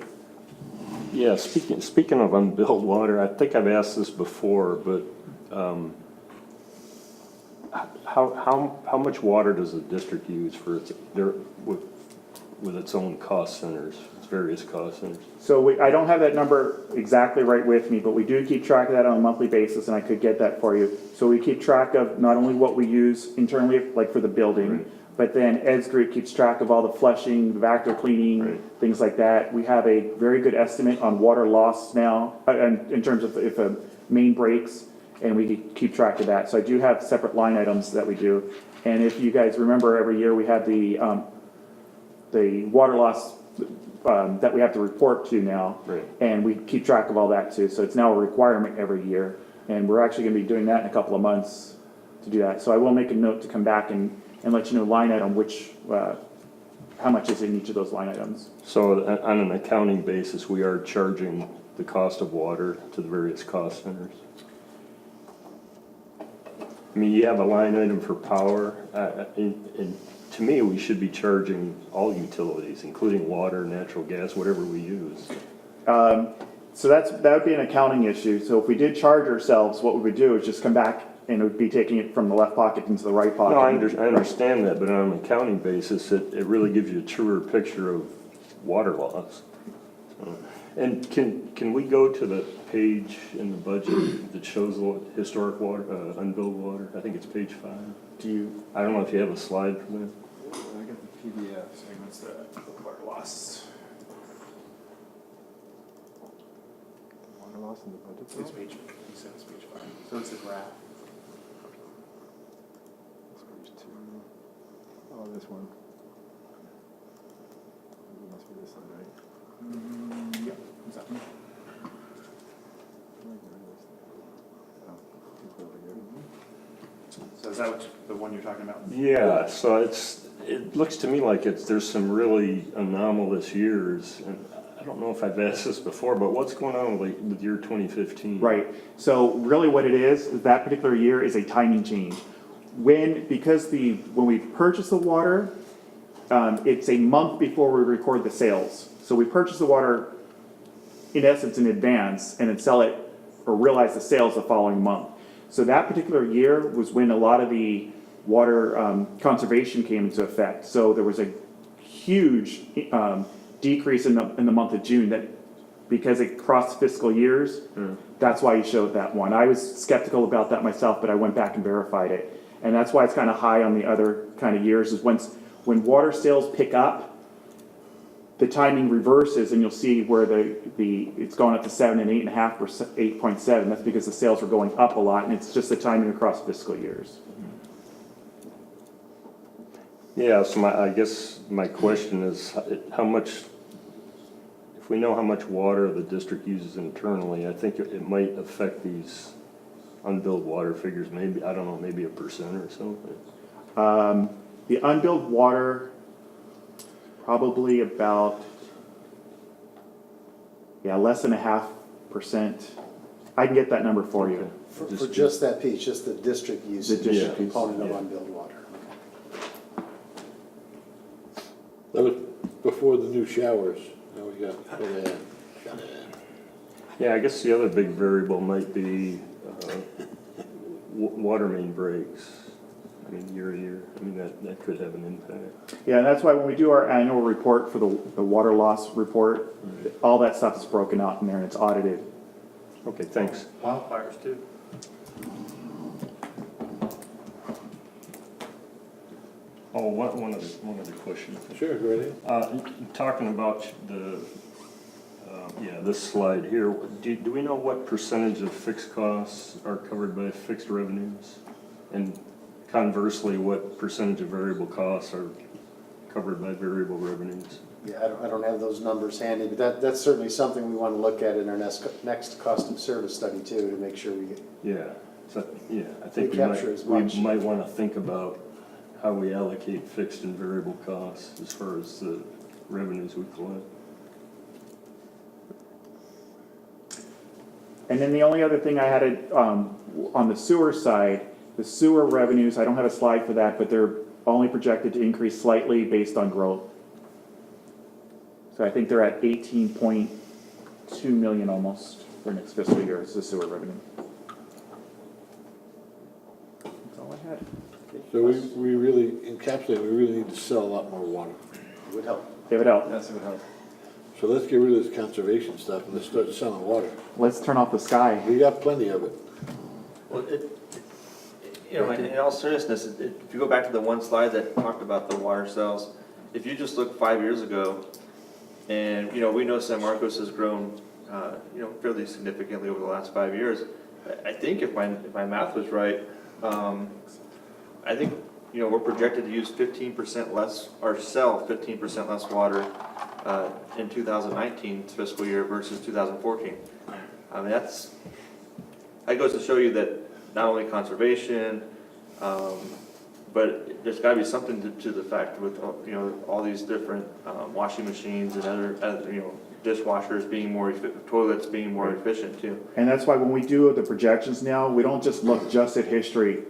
Yeah, speaking of unbilled water, I think I've asked this before, but how much water does the district use for with its own cost centers, its various cost centers? So I don't have that number exactly right with me, but we do keep track of that on a monthly basis, and I could get that for you. So we keep track of not only what we use internally, like for the building, Right. but then Ed's group keeps track of all the flushing, the vacuum cleaning, Right. things like that. We have a very good estimate on water loss now, in terms of if a main breaks, and we keep track of that. So I do have separate line items that we do. And if you guys remember, every year we have the water loss that we have to report to now. Right. And we keep track of all that too. So it's now a requirement every year. And we're actually gonna be doing that in a couple of months to do that. So I will make a note to come back and let you know line item how much is in each of those line items. So on an accounting basis, we are charging the cost of water to the various cost centers? I mean, you have a line item for power, and to me, we should be charging all utilities, including water, natural gas, whatever we use. So that would be an accounting issue. So if we did charge ourselves, what we would do is just come back and it would be taking it from the left pocket into the right pocket. No, I understand that, but on an accounting basis, it really gives you a truer picture of water loss. So, and can we go to the page in the budget that shows the historic water, unbilled water? I think it's page 5. I don't know if you have a slide for that. I got the PDF segments that water loss. Water loss in the budget. It's page, he said it's page 5. So it's a graph. It's page 2. Oh, this one. It must be this one, right? Yep, what's that one? So is that the one you're talking about? Yeah, so it looks to me like there's some really anomalous years, and I don't know if I've asked this before, but what's going on with year 2015? Right. So really what it is that particular year is a timing change. When we purchase the water, it's a month before we record the sales. So we purchase the water in essence in advance and then sell it or realize the sales the following month. So that particular year was when a lot of the water conservation came into effect. So there was a huge decrease in the month of June that because it crossed fiscal years, that's why you showed that one. I was skeptical about that myself, but I went back and verified it. And that's why it's kind of high on the other kind of years is when water sales pick up, the timing reverses and you'll see where it's going up to 7 and 8.5 or 8.7. That's because the sales are going up a lot and it's just the timing across fiscal years. Yeah, so I guess my question is how much, if we know how much water the district uses internally, I think it might affect these unbilled water figures, maybe, I don't know, maybe 1% or something. The unbilled water, probably about, less than 0.5%. I can get that number for you. For just that piece, just the district usage district piece, component of yeah. unbilled water. That was before the new showers. Now we got, Yeah, I guess the other big variable might be water main breaks. I mean, year to year, I mean, that could have an impact. Yeah, and that's why when we do our annual report for the water loss report, all that stuff is broken out in there and it's audited. Okay, thanks. Wildfires too. Oh, one other question. sure, ready? Talking about this slide here, do we know what percentage of fixed costs are covered by fixed revenues? And conversely, what percentage of variable costs are covered by variable revenues? Yeah, I don't have those numbers handy, but that's certainly something we want to look at in our next cost of service study too, to make sure we get. I think We capture as much. we might want to think about how we allocate fixed and variable costs as far as the revenues we collect. And then the only other thing I had on the sewer side, the sewer revenues, I don't have a slide for that, but they're only projected to increase slightly based on growth. So I think they're at 18.2 million almost for next fiscal year is the sewer revenue. That's all I had. So we really encapsulate, we really need to sell a lot more water. It would help. It would help. Yes, it would help. So let's get rid of this conservation stuff and let's start selling water. Let's turn off the sky. We got plenty of it. Well, in all seriousness, if you go back to the one slide that talked about the water cells, if you just look 5 years ago, and, we know San Marcos has grown, fairly significantly over the last 5 years. I think if my math was right, I think, we're projected to use 15% less, or sell 15% less water in 2019 fiscal year versus 2014. I mean, that goes to show you that not only conservation, but there's gotta be something to the fact with, all these different washing machines and other dishwashers being more efficient, toilets being more efficient too. And that's why when we do the projections now, we don't just look just at history.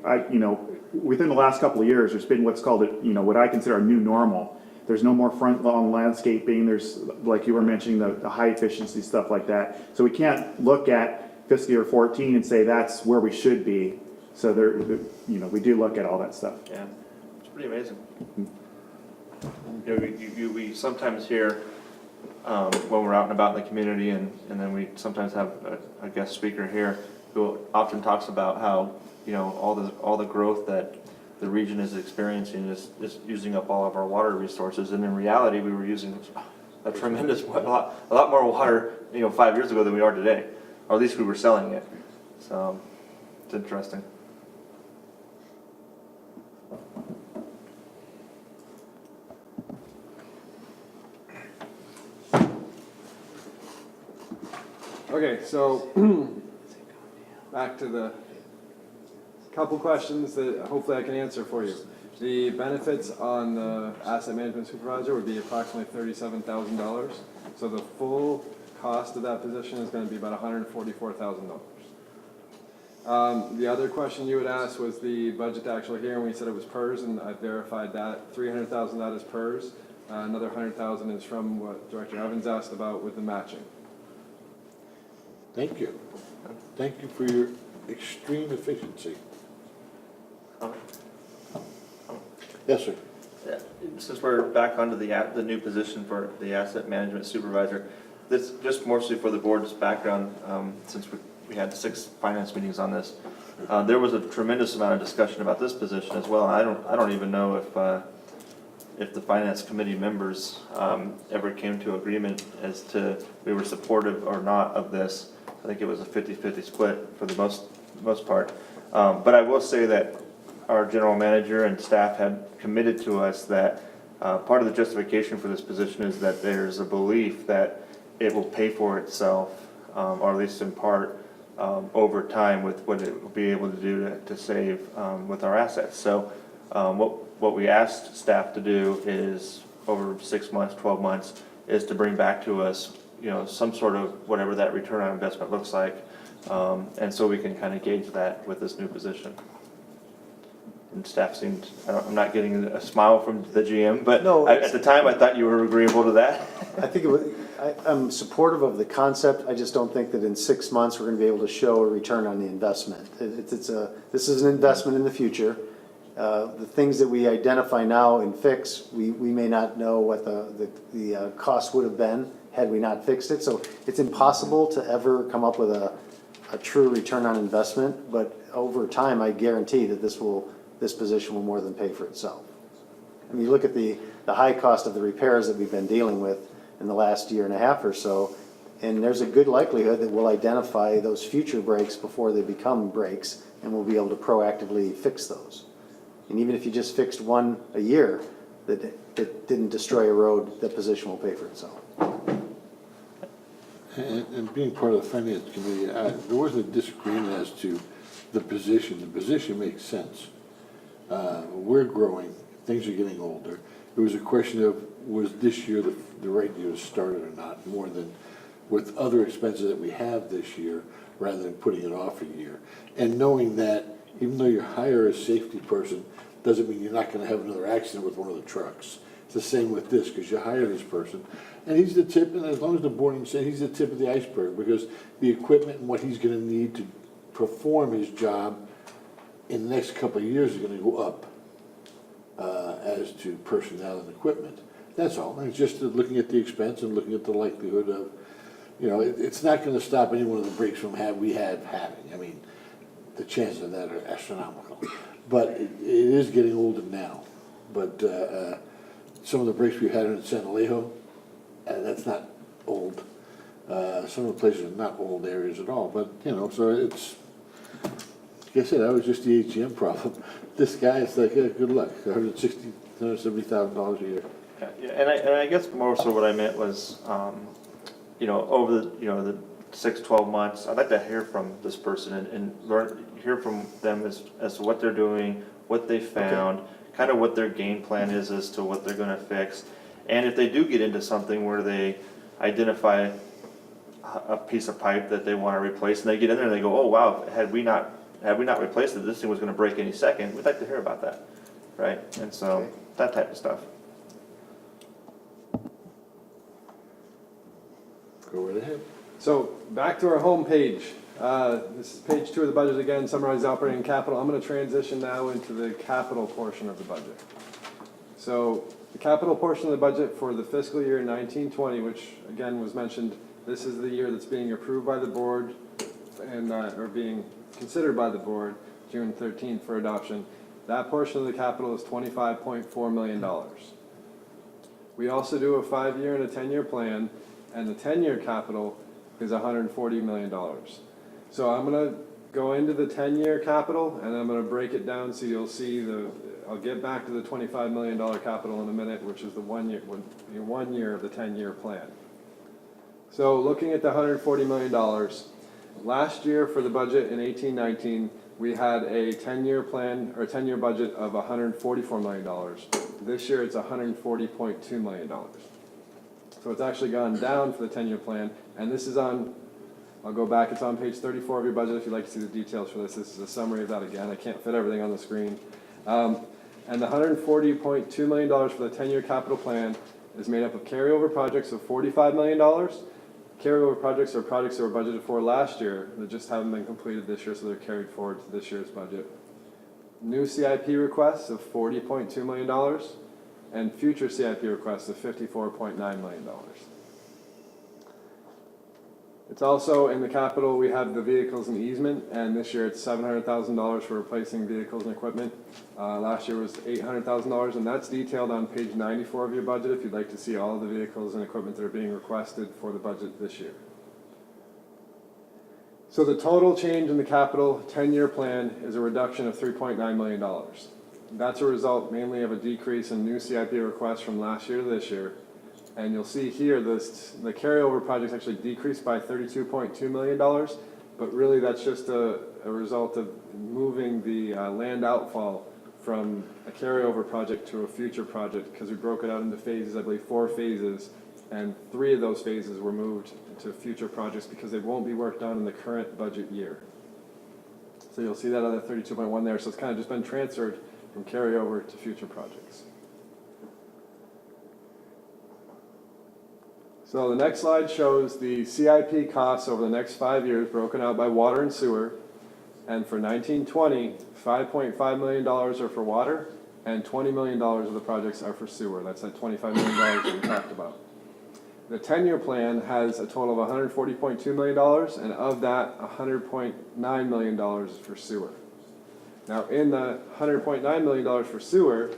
Within the last couple of years, there's been what's called, what I consider a new normal. There's no more front lawn landscaping. There's, like you were mentioning, the high efficiency stuff like that. So we can't look at fiscal year 14 and say that's where we should be. So we do look at all that stuff. Yeah, it's pretty amazing. We sometimes hear, when we're out and about in the community, and then we sometimes have a guest speaker here who often talks about how, all the growth that the region is experiencing is using up all of our water resources, and in reality, we were using a lot more water, 5 years ago than we are today, or at least we were selling it. So it's interesting. Okay, so back to the couple questions that hopefully I can answer for you. The benefits on the asset management supervisor would be approximately $37,000. So the full cost of that position is going to be about $144,000. The other question you would ask was the budget to actual here, and we said it was PERS, and I verified that. $300,000 that is PERS. Another $100,000 is from what Director Evans asked about with the matching. Thank you. Thank you for your extreme efficiency. Yes, sir. Yeah, since we're back onto the new position for the asset management supervisor, this just mostly for the board's background, since we had 6 finance meetings on this. There was a tremendous amount of discussion about this position as well. I don't even know if the finance committee members ever came to agreement as to we were supportive or not of this. I think it was a 50-50 split for the most part. But I will say that our general manager and staff had committed to us that part of the justification for this position is that there's a belief that it will pay for itself, or at least in part, over time with what it will be able to do to save with our assets. So what we asked staff to do is over 6 months, 12 months, is to bring back to us, some sort of whatever that return on investment looks like And so we can kind of gauge that with this new position. And staff seemed, I'm not getting a smile from the GM, but No, at the time, I thought you were agreeable to that. I think it was, I'm supportive of the concept, I just don't think that in 6 months, we're gonna be able to show a return on the investment. This is an investment in the future. The things that we identify now and fix, we may not know what the cost would have been had we not fixed it. So it's impossible to ever come up with a true return on investment, but over time, I guarantee that this position will more than pay for itself. I mean, you look at the high cost of the repairs that we've been dealing with in the last year and a half or so, and there's a good likelihood that we'll identify those future breaks before they become breaks, and we'll be able to proactively fix those. And even if you just fixed one a year that didn't destroy a road, that position will pay for itself. And being part of the finance committee, there wasn't a disagreement as to the position. The position makes sense. We're growing, things are getting older. It was a question of, was this year the right year to start it or not, more than with other expenses that we have this year, rather than putting it off a year. And knowing that even though you hire a safety person, doesn't mean you're not gonna have another accident with one of the trucks. It's the same with this, because you hire this person, and he's the tip, and as long as the board says he's the tip of the iceberg, because the equipment and what he's gonna need to perform his job in the next couple of years is gonna go up, as to personnel and equipment. That's all, and it's just looking at the expense and looking at the likelihood of, it's not gonna stop any one of the breaks from having. I mean, the chances of that are astronomical. But it is getting older now. But some of the breaks we had in San Alejo, that's not old. Some of the places are not old areas at all. But, so it's, like I said, that was just the HGM problem. This guy, it's like, good luck, $160,000, $170,000 a year. Yeah, and I guess more so what I meant was, over the 6-12 months, I'd like to hear from this person and hear from them as to what they're doing, what they found, kind of what their game plan is as to what they're gonna fix. And if they do get into something where they identify a piece of pipe that they wanna replace, and they get in there and they go, oh wow, had we not replaced it, this thing was gonna break any second, we'd like to hear about that, right? And so, that type of stuff. Go right ahead. So back to our home page. This is page 2 of the budget again, summarized operating capital. I'm going to transition now into the capital portion of the budget. So the capital portion of the budget for the fiscal year 1920, which again was mentioned, this is the year that's being approved by the board and or being considered by the board June 13th for adoption. That portion of the capital is $25.4 million. We also do a 5-year and a 10-year plan, and the 10-year capital is $140 million. So I'm gonna go into the 10-year capital, and I'm gonna break it down so you'll see I'll get back to the $25 million capital in a minute, which is the 1 year of the 10-year plan. So looking at the $140 million, last year for the budget in 18-19, we had a 10-year plan, or a 10-year budget of $144 million. This year it's $140.2 million. So it's actually gone down for the 10-year plan, and this is on, I'll go back, it's on page 34 of your budget if you'd like to see the details for this. This is a summary of that again. I can't fit everything on the screen. And the $140.2 million for the 10-year capital plan is made up of carryover projects of $45 million. Carryover projects are projects that were budgeted for last year that just haven't been completed this year, so they're carried forward to this year's budget. New CIP requests of $40.2 million. And future CIP requests of $54.9 million. It's also in the capital, we have the vehicles and easement, and this year it's $700,000 for replacing vehicles and equipment. Last year was $800,000, and that's detailed on page 94 of your budget if you'd like to see all of the vehicles and equipment that are being requested for the budget this year. So the total change in the capital 10-year plan is a reduction of $3.9 million. That's a result mainly of a decrease in new CIP requests from last year to this year. And you'll see here the carryover projects actually decreased by $32.2 million, but really that's just a result of moving the land outfall from a carryover project to a future project because we broke it out into phases, I believe 4 phases, and 3 of those phases were moved to future projects because they won't be worked on in the current budget year. So you'll see that other 32.1 there, so it's kind of just been transferred from carryover to future projects. So the next slide shows the CIP costs over the next 5 years broken out by water and sewer. And for 1920, $5.5 million are for water and $20 million of the projects are for sewer. That's that $25 million that we talked about. The 10-year plan has a total of $140.2 million, and of that, $100.9 million is for sewer. Now, in the $100.9 million for sewer,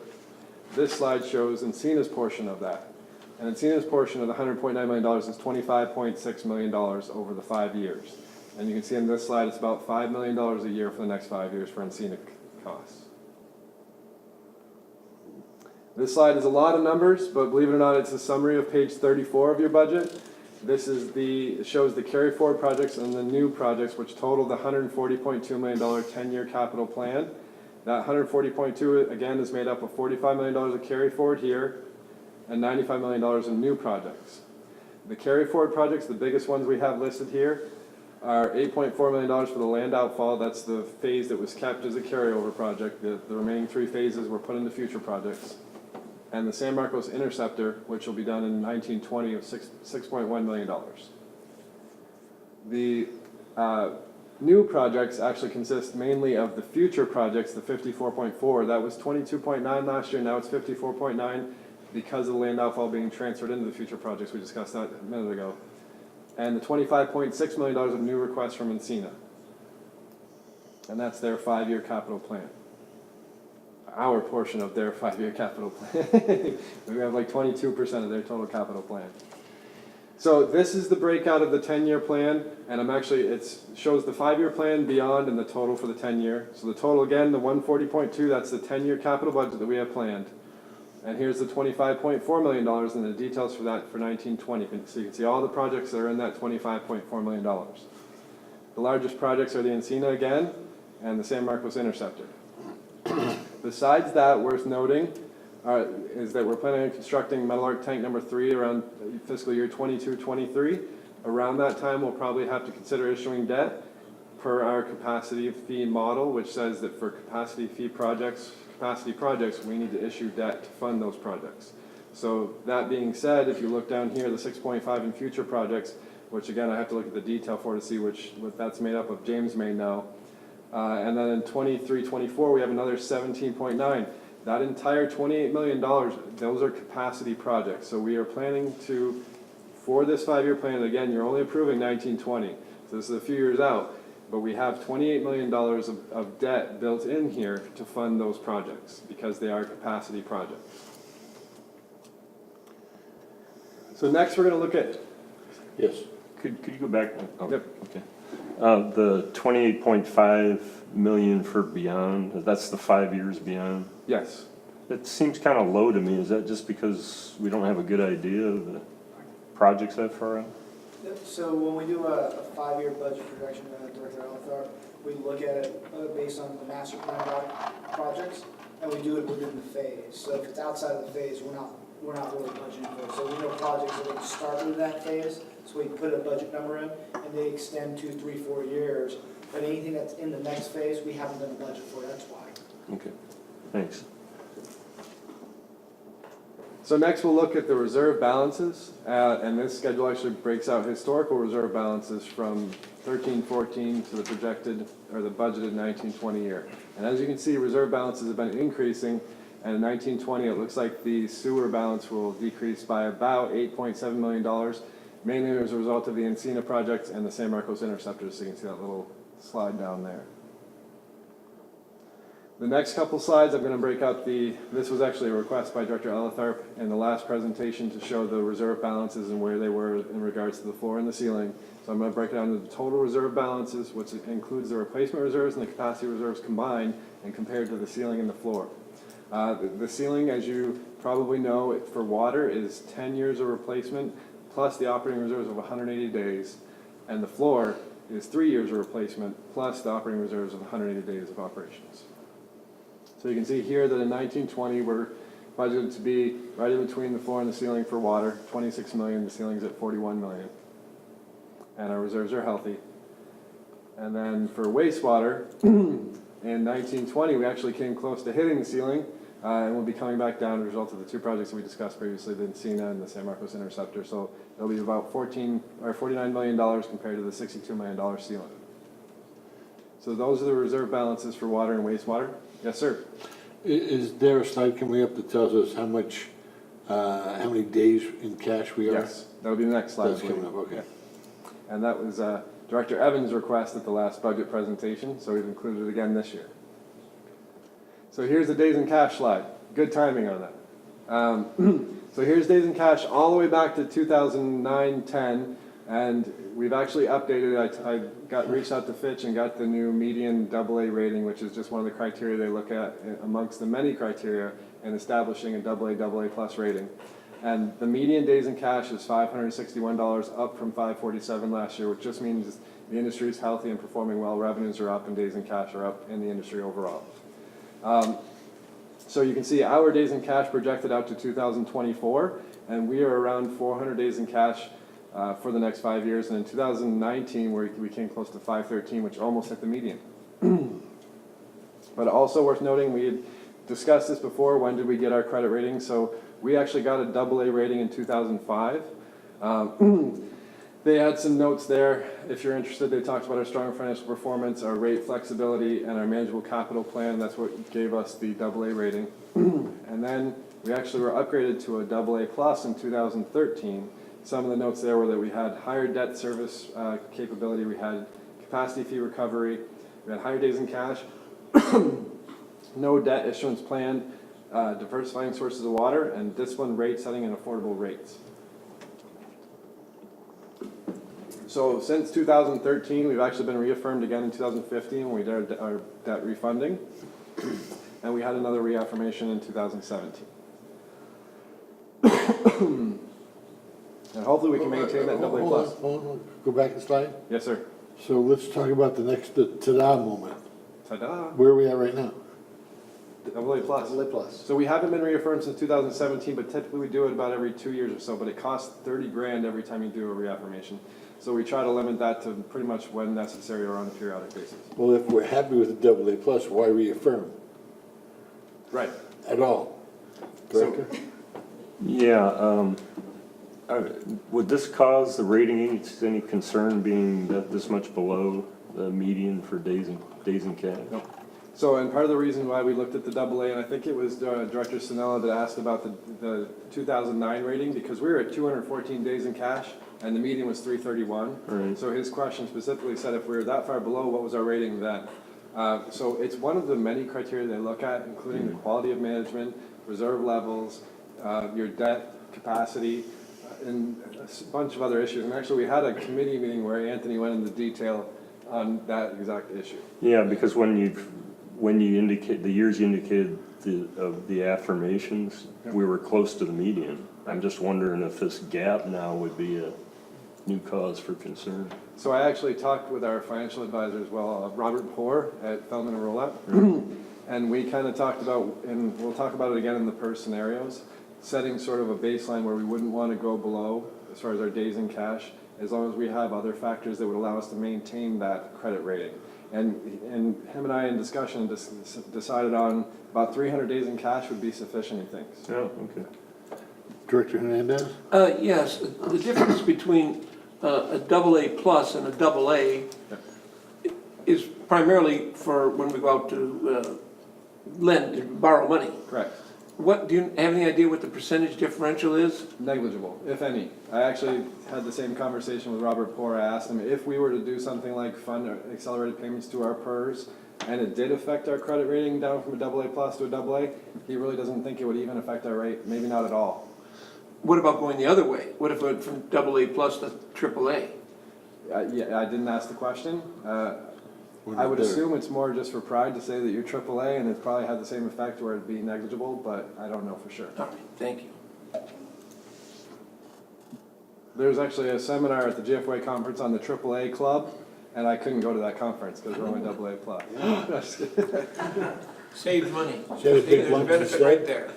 this slide shows Encina's portion of that. And Encina's portion of the $100.9 million is $25.6 million over the 5 years. And you can see in this slide, it's about $5 million a year for the next 5 years for Encina costs. This slide is a lot of numbers, but believe it or not, it's a summary of page 34 of your budget. This is it shows the carry forward projects and the new projects, which total the $140.2 million 10-year capital plan. That $140.2 again is made up of $45 million of carry forward here and $95 million in new projects. The carry forward projects, the biggest ones we have listed here, are $8.4 million for the land outfall. That's the phase that was kept as a carryover project. The remaining 3 phases were put into future projects. And the San Marcos Interceptor, which will be done in 1920 of $6.1 million. The new projects actually consist mainly of the future projects, the 54.4. That was 22.9 last year, now it's 54.9 because of the land outfall being transferred into the future projects. We discussed that a minute ago. And the $25.6 million of new requests from Encina. And that's their 5-year capital plan. Our portion of their 5-year capital plan. We have like 22% of their total capital plan. So this is the breakout of the 10-year plan, and it shows the 5-year plan beyond and the total for the 10-year. So the total again, the 140.2, that's the 10-year capital budget that we have planned. And here's the $25.4 million and the details for that for 1920. So you can see all the projects that are in that $25.4 million. The largest projects are the Encina again, and the San Marcos Interceptor. Besides that, worth noting is that we're planning on constructing Metal Arc Tank number 3 around fiscal year 22-23. Around that time, we'll probably have to consider issuing debt per our capacity fee model, which says that for capacity projects, we need to issue debt to fund those projects. So that being said, if you look down here, the 6.5 in future projects, which again, I have to look at the detail for to see what that's made up of, James may know. And then in 23-24, we have another 17.9. That entire $28 million, those are capacity projects. So we are planning to, for this 5-year plan, again, you're only approving 1920. So this is a few years out, but we have $28 million of debt built in here to fund those projects because they are capacity projects. So next we're going to look at... Yes. Could you go back? Oh, Yep. Okay. The 28.5 million for beyond, that's the 5 years beyond? Yes. It seems kind of low to me. Is that just because we don't have a good idea of the projects that far out? So when we do a 5-year budget projection, Director Althar, we look at it based on the master plan projects, and we do it within the phase. So if it's outside of the phase, we're not really budgeting for it. So we know projects that would start with that phase, so we put a budget number in, and they extend 2, 3, 4 years. But anything that's in the next phase, we haven't done a budget for. That's why. Okay, thanks. So next we'll look at the reserve balances, and this schedule actually breaks out historical reserve balances from 13-14 to the projected or the budgeted 19-20 year. And as you can see, reserve balances have been increasing, and in 19-20 it looks like the sewer balance will decrease by about $8.7 million, mainly as a result of the Encina project and the San Marcos Interceptor. So you can see that little slide down there. The next couple slides, I'm going to break out this was actually a request by Director Elitharp in the last presentation to show the reserve balances and where they were in regards to the floor and the ceiling. So I'm going to break it down into the total reserve balances, which includes the replacement reserves and the capacity reserves combined and compared to the ceiling and the floor. The ceiling, as you probably know, for water is 10 years of replacement plus the operating reserves of 180 days, and the floor is 3 years of replacement plus the operating reserves of 180 days of operations. So you can see here that in 1920 we're budgeted to be right in between the floor and the ceiling for water, 26 million, the ceiling's at 41 million. And our reserves are healthy. And then for wastewater, in 1920, we actually came close to hitting the ceiling, and we'll be coming back down as a result of the two projects that we discussed previously, the Encina and the San Marcos Interceptor. So it'll be about $49 million compared to the $62 million ceiling. So those are the reserve balances for water and wastewater. Yes, sir. Is there a slide coming up that tells us how much, how many days in cash we are? Yes, that'll be the next slide. That's coming up, okay. And that was Director Evans' request at the last budget presentation, so we've included it again this year. So here's the days in cash slide. Good timing on that. So here's days in cash all the way back to 2009-10, and we've actually updated. I reached out to Fitch and got the new median AA rating, which is just one of the criteria they look at amongst the many criteria in establishing a AA plus rating. And the median days in cash is $561, up from $547 last year, which just means the industry is healthy and performing well. Revenues are up and days in cash are up in the industry overall. So you can see our days in cash projected out to 2024, and we are around 400 days in cash for the next 5 years. And in 2019, we came close to 513, which almost hit the median. But also worth noting, we had discussed this before, when did we get our credit rating? So we actually got a AA rating in 2005. They had some notes there. If you're interested, they talked about our strong financial performance, our rate flexibility, and our manageable capital plan. That's what gave us the AA rating. And then we actually were upgraded to a AA plus in 2013. Some of the notes there were that we had higher debt service capability, we had capacity fee recovery, we had higher days in cash, no debt issuance plan, diversifying sources of water, and disciplined rate setting and affordable rates. So since 2013, we've actually been reaffirmed again in 2015 when we did our debt refunding, and we had another reaffirmation in 2017. And hopefully we can maintain that AA plus. Hold on. Go back a slide. Yes, sir. So let's talk about the next ta-da moment. Ta-da! Where are we at right now? AA plus. AA plus. So we haven't been reaffirmed since 2017, but typically we do it about every 2 years or so, but it costs 30 grand every time you do a reaffirmation. So we try to limit that to pretty much when necessary or on a periodic basis. Well, if we're happy with the AA plus, why reaffirm Right. at all? Director? Yeah, would this cause the rating agencies any concern being that this much below the median for days in cash? No. So, and part of the reason why we looked at the AA, and I think it was Director Sinella that asked about the 2009 rating, because we were at 214 days in cash, and the median was 331. Right. So his question specifically said if we were that far below, what was our rating then? So it's one of the many criteria they look at, including the quality of management, reserve levels, your debt capacity, and a bunch of other issues. And actually, we had a committee meeting where Anthony went into detail on that exact issue. Yeah, because when you indicate the years you indicated the affirmations, we were close to the median. I'm just wondering if this gap now would be a new cause for concern. So I actually talked with our financial advisor as well, Robert Poor at Feldman & Rollup, and we kind of talked about, and we'll talk about it again in the PERS scenarios, setting sort of a baseline where we wouldn't want to go below as far as our days in cash, as long as we have other factors that would allow us to maintain that credit rating. And him and I in discussion decided on about 300 days in cash would be sufficient, he thinks. Oh, okay. Director Hernandez? Yes, the difference between a AA plus and a AA is primarily for when we go out to borrow money. Correct. Do you have any idea what the percentage differential is? Negligible, if any. I actually had the same conversation with Robert Poor. I asked him if we were to do something like fund accelerated payments to our PERS, and it did affect our credit rating down from a AA plus to a AA, he really doesn't think it would even affect our rate, maybe not at all. What about going the other way? What if it went from AA plus to AAA? Yeah, I didn't ask the question. I would assume it's more just for pride to say that you're AAA, and it probably had the same effect where it'd be negligible, but I don't know for sure. All right, thank you. There's actually a seminar at the GFOA conference on the AAA club, and I couldn't go to that conference because we're only AA plus. Saves money. Is that a big There's a lump benefit instead? right there.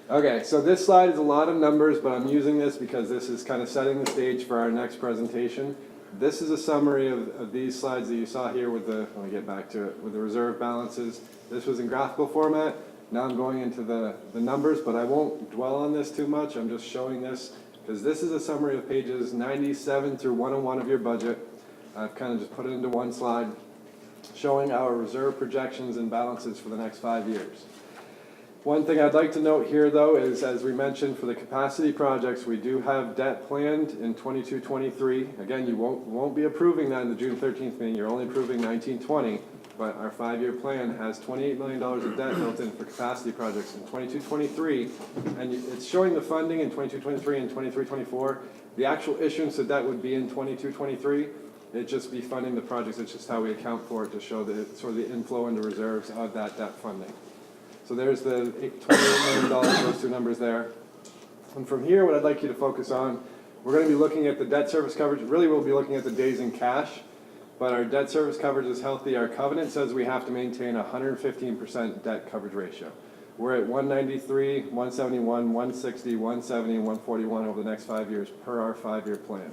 Okay, so this slide is a lot of numbers, but I'm using this because this is kind of setting the stage for our next presentation. This is a summary of these slides that you saw here with the, let me get back to it, with the reserve balances. This was in graphical format. Now I'm going into the numbers, but I won't dwell on this too much. I'm just showing this because this is a summary of pages 97 through 101 of your budget. I've kind of just put it into one slide, showing our reserve projections and balances for the next 5 years. One thing I'd like to note here, though, is as we mentioned, for the capacity projects, we do have debt planned in 22-23. Again, you won't be approving that in the June 13th meeting. You're only approving 19-20, but our 5-year plan has $28 million of debt built in for capacity projects in 22-23, and it's showing the funding in 22-23 and 23-24. The actual issuance of debt would be in 22-23. It'd just be funding the projects. It's just how we account for it to show the sort of the inflow into reserves of that debt funding. So there's the $28 million, those two numbers there. And from here, what I'd like you to focus on, we're going to be looking at the debt service coverage. Really, we'll be looking at the days in cash, but our debt service coverage is healthy. Our covenant says we have to maintain a 115% debt coverage ratio. We're at 193, 171, 160, 170, and 141 over the next 5 years per our 5-year plan.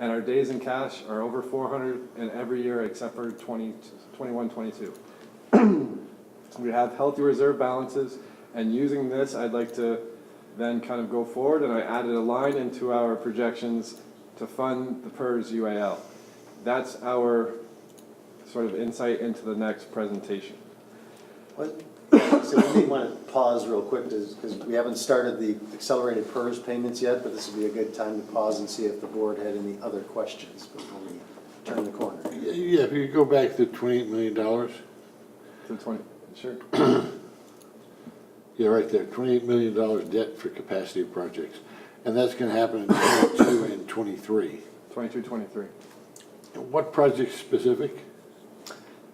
And our days in cash are over 400 in every year except for 21, 22. We have healthy reserve balances, and using this, I'd like to then kind of go forward, and I added a line into our projections to fund the PERS UAL. That's our sort of insight into the next presentation. So we may want to pause real quick because we haven't started the accelerated PERS payments yet, but this would be a good time to pause and see if the board had any other questions before we turn the corner. Yeah, if you go back to $28 million. To 20, sure. Yeah, right there, $28 million debt for capacity projects. And that's gonna happen in 22 and 23. 22, 23. And what projects specific?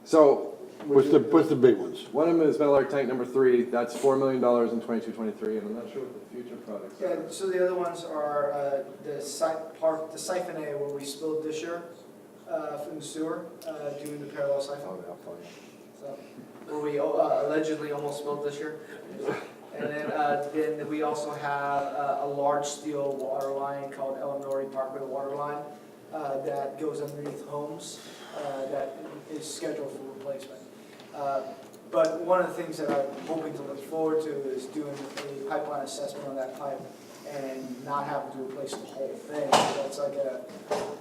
So, What's the big ones? one of them is Metal Arc Tank number 3. That's $4 million in 22, 23, and I'm not sure what the future products are. Yeah, so the other ones are the siphon A where we spilled this year from the sewer, doing the parallel siphon. Oh, they'll tell you. So, where we allegedly almost spilled this year. And then we also have a large steel water line called Eleanor Parkway Water Line that goes underneath homes that is scheduled for replacement. But one of the things that I'm hoping to look forward to is doing a pipeline assessment on that pipe and not having to replace the whole thing. That's like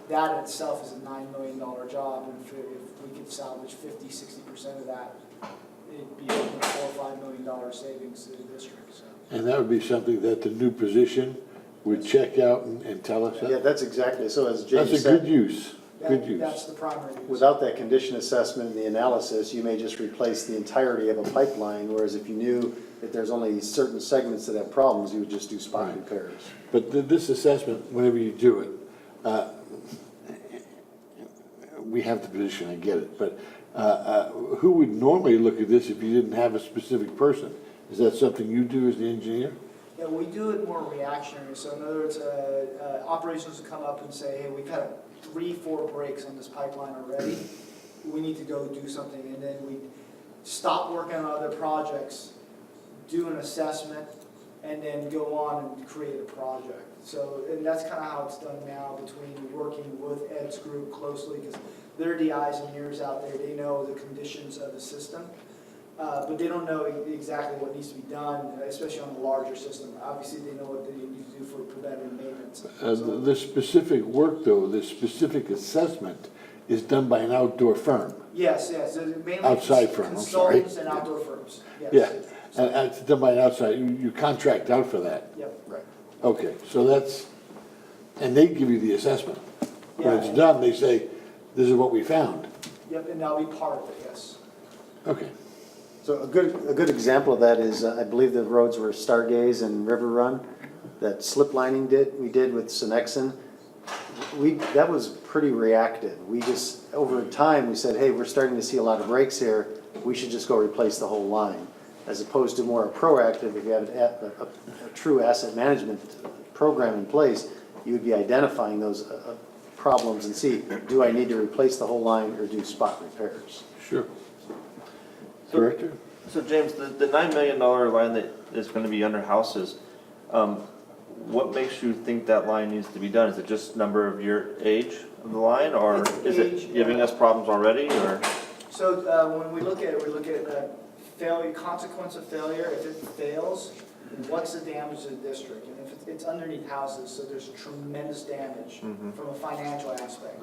that in itself is a $9 million job, and if we could salvage 50-60% of that, it'd be $4 or $5 million savings to the district. So. And that would be something that the new position would check out and tell us? Yeah, that's exactly, so as Jamie said. That's a good use, good use. That's the primary use. Without that condition assessment and the analysis, you may just replace the entirety of a pipeline, whereas if you knew that there's only certain segments that have problems, you would just do spot Right. repairs. But this assessment, whenever you do it, we have the position, I get it, but who would normally look at this if you didn't have a specific person? Is that something you do as the engineer? Yeah, we do it more reactionary. So in other words, operations will come up and say, hey, we've had 3-4 breaks on this pipeline already. We need to go do something. And then we stop working on other projects, do an assessment, and then go on and create a project. So, and that's kind of how it's done now between working with Ed's group closely, because they're the eyes and ears out there. They know the conditions of the system. But they don't know exactly what needs to be done, especially on a larger system. Obviously, they know what they need to do for preventive maintenance. The specific work, though, the specific assessment is done by an outdoor firm. Yes, mainly Outside firm, I'm sorry. consultants and outdoor firms. Yes. Yeah, and it's done by an outside, you contract out for that. Yep. Right. Okay, so that's, and they give you the assessment. When it's Yeah. done, they say, this is what we found. Yep, and that'll be part of it, yes. Okay. So a good example of that is, I believe the roads were Stargaze and River Run, that slip lining we did with Senexon. That was pretty reactive. We just, over time, we said, hey, we're starting to see a lot of breaks here, we should just go replace the whole line. As opposed to more proactive, if you have a true asset management program in place, you would be identifying those problems and see, do I need to replace the whole line or do spot repairs? Sure. Director? So James, the $9 million line that is gonna be under houses, what makes you think that line needs to be done? Is it just number of year age of the line, or It's is age, it giving us problems already, or? So when we look at it, we look at failure, consequence of failure. If it fails, what's the damage to the district? And if it's underneath houses, so there's tremendous damage from a financial aspect.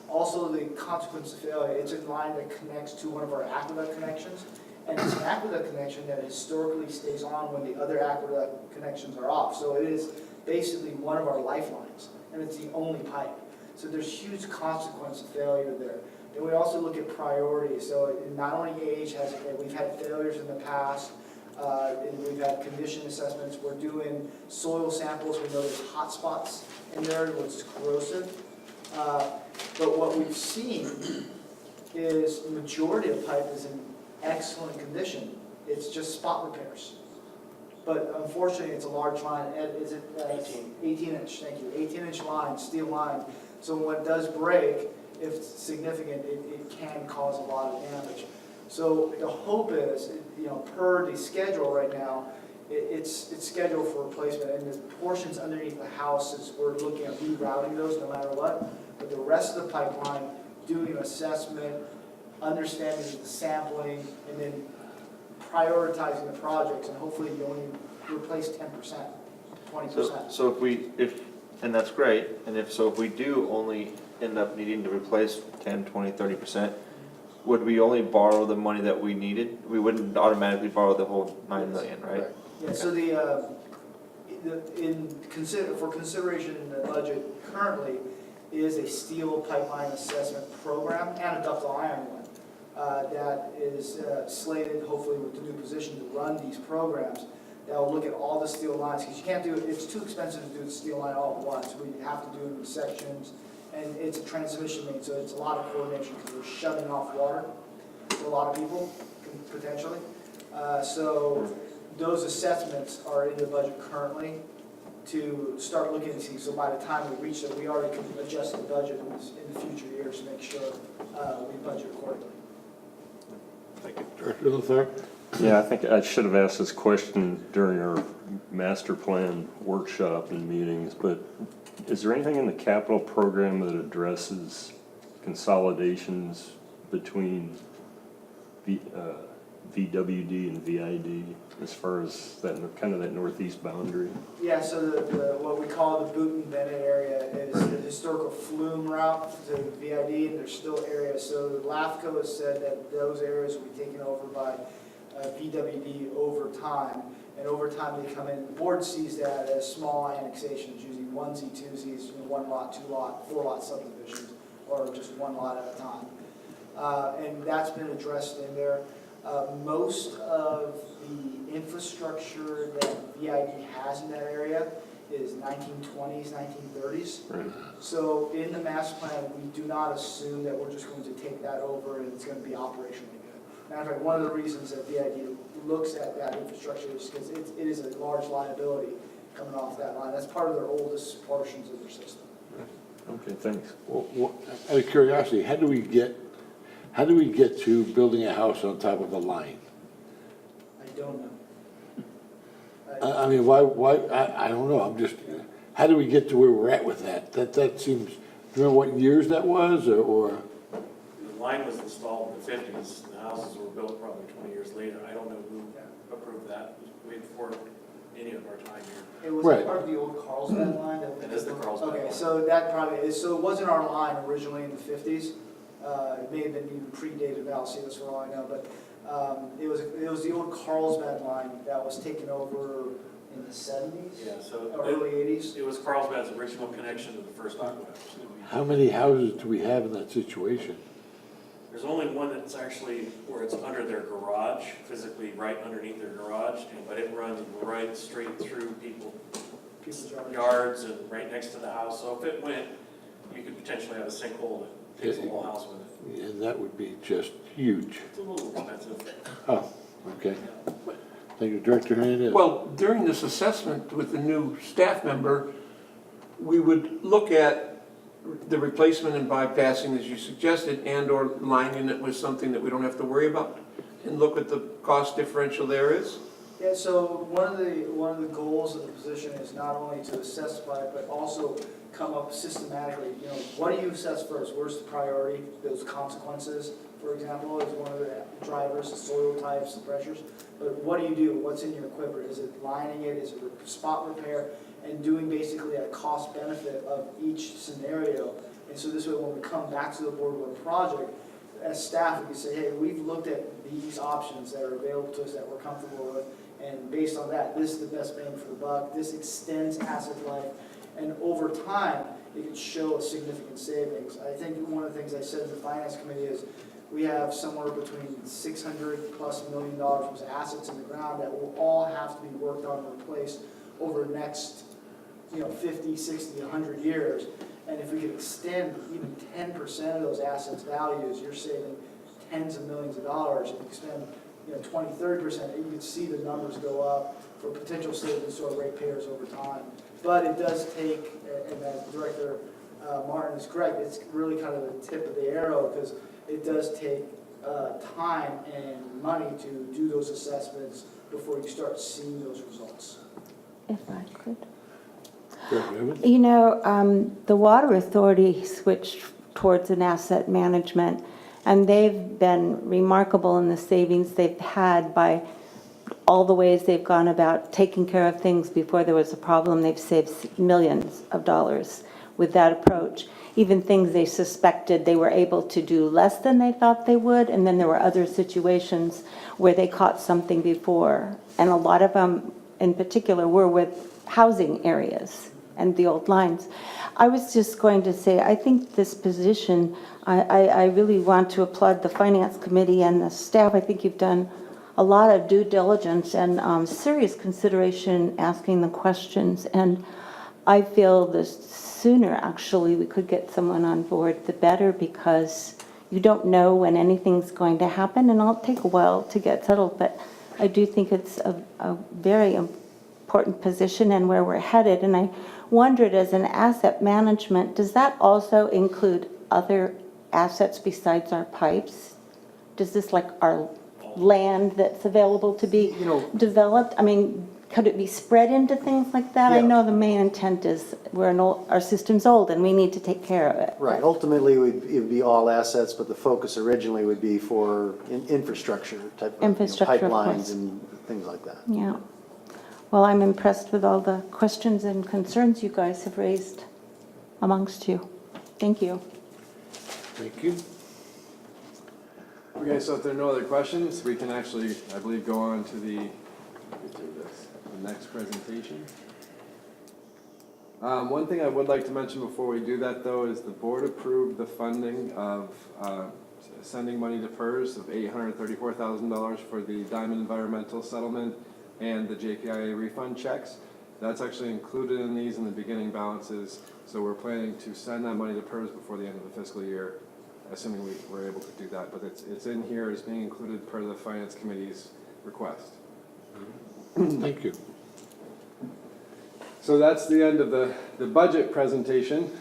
Also, the consequence of failure, it's a line that connects to one of our aqueduct connections. And it's an aqueduct connection that historically stays on when the other aqueduct connections are off. So it is basically one of our lifelines, and it's the only pipe. So there's huge consequence of failure there. Then we also look at priorities. So not only age, we've had failures in the past, and we've had condition assessments. We're doing soil samples. We know there's hot spots in there, which is corrosive. But what we've seen is the majority of pipe is in excellent condition. It's just spot repairs. But unfortunately, it's a large line. Ed, is it 18 inch? Thank you. 18-inch line, steel line. So when it does break, if it's significant, it can cause a lot of damage. So the hope is, per the schedule right now, it's scheduled for replacement, and the portions underneath the houses, we're looking at rerouting those no matter what. But the rest of the pipeline, doing an assessment, understanding the sampling, and then prioritizing the projects, and hopefully you only replace 10%, 20%. So and that's great, and if we do only end up needing to replace 10, 20, 30%, would we only borrow the money that we needed? We wouldn't automatically borrow the whole 9 million, right? Yeah, so for consideration in the budget currently is a steel pipeline assessment program and a ductile iron one that is slated, hopefully with the new position, to run these programs that will look at all the steel lines, because you can't do it, it's too expensive to do the steel line all at once. We have to do it in sections, and it's a transmission main, so it's a lot of coordination because we're shutting off water to a lot of people, potentially. So those assessments are in the budget currently to start looking at these. So by the time we reach it, we already can adjust the budget in the future years to make sure we budget accordingly. Thank you. Director Luther? Yeah, I think I should have asked this question during our master plan workshop and meetings, but is there anything in the capital program that addresses consolidations between VWD and VID as far as that kind of that northeast boundary? Yeah, so what we call the Boonton Bennett area is the historical flume route to VID, and there's still areas. So LAFCO has said that those areas will be taken over by VWD over time, and over time they come in. The board sees that as small annexations, usually onesie, twosies, 1 lot, 2 lot, 4 lot subdivisions, or just 1 lot at a time. And that's been addressed in there. Most of the infrastructure that VID has in that area is 1920s, 1930s. Right. So in the master plan, we do not assume that we're just going to take that over and it's going to be operationally good. Matter of fact, one of the reasons that VID looks at that infrastructure is because it is a large liability coming off that line. That's part of their oldest portions of their system. Okay, thanks. Well, out of curiosity, how do we get to building a house on top of a line? I don't know. I mean, why, I don't know, I'm just, how do we get to where we're at with that? That seems, do you remember what years that was, or? The line was installed in the 50s, the houses were built probably 20 years later. I don't know who approved that, way before any of our time here. It was Right. part of the old Carlsbad line. It is the Carlsbad Okay, line. so that probably is, so it wasn't our line originally in the 50s. It may have been even predated Vallecitos for all I know, but it was the old Carlsbad line that was taken over in the 70s? Yeah, so Or early 80s? it was Carlsbad's original connection to the first aqueduct. How many houses do we have in that situation? There's only one that's actually where it's under their garage, physically right underneath their garage, but it runs right straight through people's yards and right next to the house. So if it went, you could potentially have a sinkhole that takes the whole house with it. And that would be just huge. It's a little expensive. Oh, okay. Thank you, Director Hernandez. Well, during this assessment with the new staff member, we would look at the replacement and bypassing, as you suggested, and or lining it with something that we don't have to worry about. and look what the cost differential there is? Yeah, so one of the goals of the position is not only to assess but also come up systematically, you know, what do you assess first? Where's the priority? Those consequences, for example, is one of the drivers, the soil types, the pressures. But what do you do? What's in your quiver? Is it lining it? Is it spot repair? And doing basically a cost benefit of each scenario. And so this way, when we come back to the board with a project, as staff, we can say, hey, we've looked at these options that are available to us that we're comfortable with, and based on that, this is the best bang for the buck. This extends asset life, and over time, it can show a significant savings. I think one of the things I said in the finance committee is we have somewhere between $600+ million worth of assets in the ground that will all have to be worked on and replaced over the next 50, 60, 100 years. And if we could extend even 10% of those assets' values, you're saving tens of millions of dollars. If you extend 20, 30%, you can see the numbers go up for potential savings to our ratepayers over time. But it does take, and as Director Martin is correct, it's really kind of the tip of the arrow because it does take time and money to do those assessments before you start seeing those results. If I could. Director You know, the Water Authority switched towards an asset management, and they've been remarkable in the savings they've had by all the ways they've gone about taking care of things before there was a problem. They've saved millions of dollars with that approach. Even things they suspected they were able to do less than they thought they would, and then there were other situations where they caught something before. And a lot of them, in particular, were with housing areas and the old lines. I was just going to say, I think this position, I really want to applaud the Finance Committee and the staff. I think you've done a lot of due diligence and serious consideration asking the questions. And I feel the sooner, actually, we could get someone on board, the better, because you don't know when anything's going to happen, and it'll take a while to get settled. But I do think it's a very important position and where we're headed. And I wondered, as an asset management, does that also include other assets besides our pipes? Does this, like our land that's available to be developed? I mean, could it be spread into things like that? Yeah. I know the main intent is our system's old and we need to take care of it. Right, ultimately, it would be all assets, but the focus originally would be for infrastructure type of Infrastructure, of pipelines course. and things like that. Yeah. Well, I'm impressed with all the questions and concerns you guys have raised amongst you. Thank you. Thank you. Okay, so if there are no other questions, we can actually, I believe, go on to the next presentation. One thing I would like to mention before we do that, though, is the board approved the funding of sending money to PERS of $834,000 for the Diamond Environmental Settlement and the JPIA refund checks. That's actually included in these in the beginning balances, so we're planning to send that money to PERS before the end of the fiscal year, assuming we're able to do that. But it's in here as being included per the Finance Committee's request. Thank you. So that's the end of the budget presentation,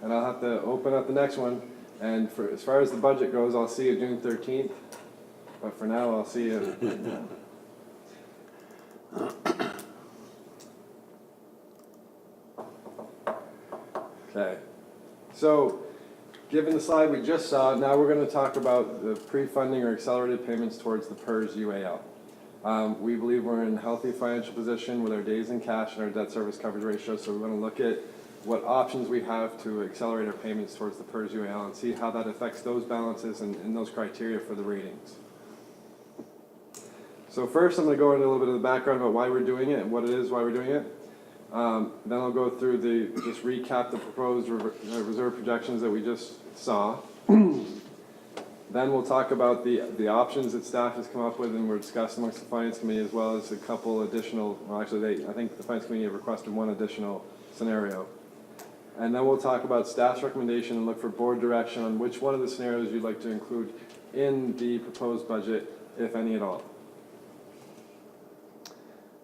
and I'll have to open up the next one. And as far as the budget goes, I'll see you June 13th, but for now, I'll see you. Okay, so given the slide we just saw, now we're going to talk about the pre-funding or accelerated payments towards the PERS UAL. We believe we're in a healthy financial position with our days in cash and our debt service coverage ratio, so we're going to look at what options we have to accelerate our payments towards the PERS UAL and see how that affects those balances and those criteria for the ratings. So first, I'm going to go into a little bit of the background about why we're doing it and what it is, why we're doing it. Then I'll go through just recap the proposed reserve projections that we just saw. Then we'll talk about the options that staff has come up with and were discussed amongst the Finance Committee, as well as a couple additional, well actually I think the Finance Committee have requested one additional scenario. And then we'll talk about staff's recommendation and look for board direction on which one of the scenarios you'd like to include in the proposed budget, if any at all.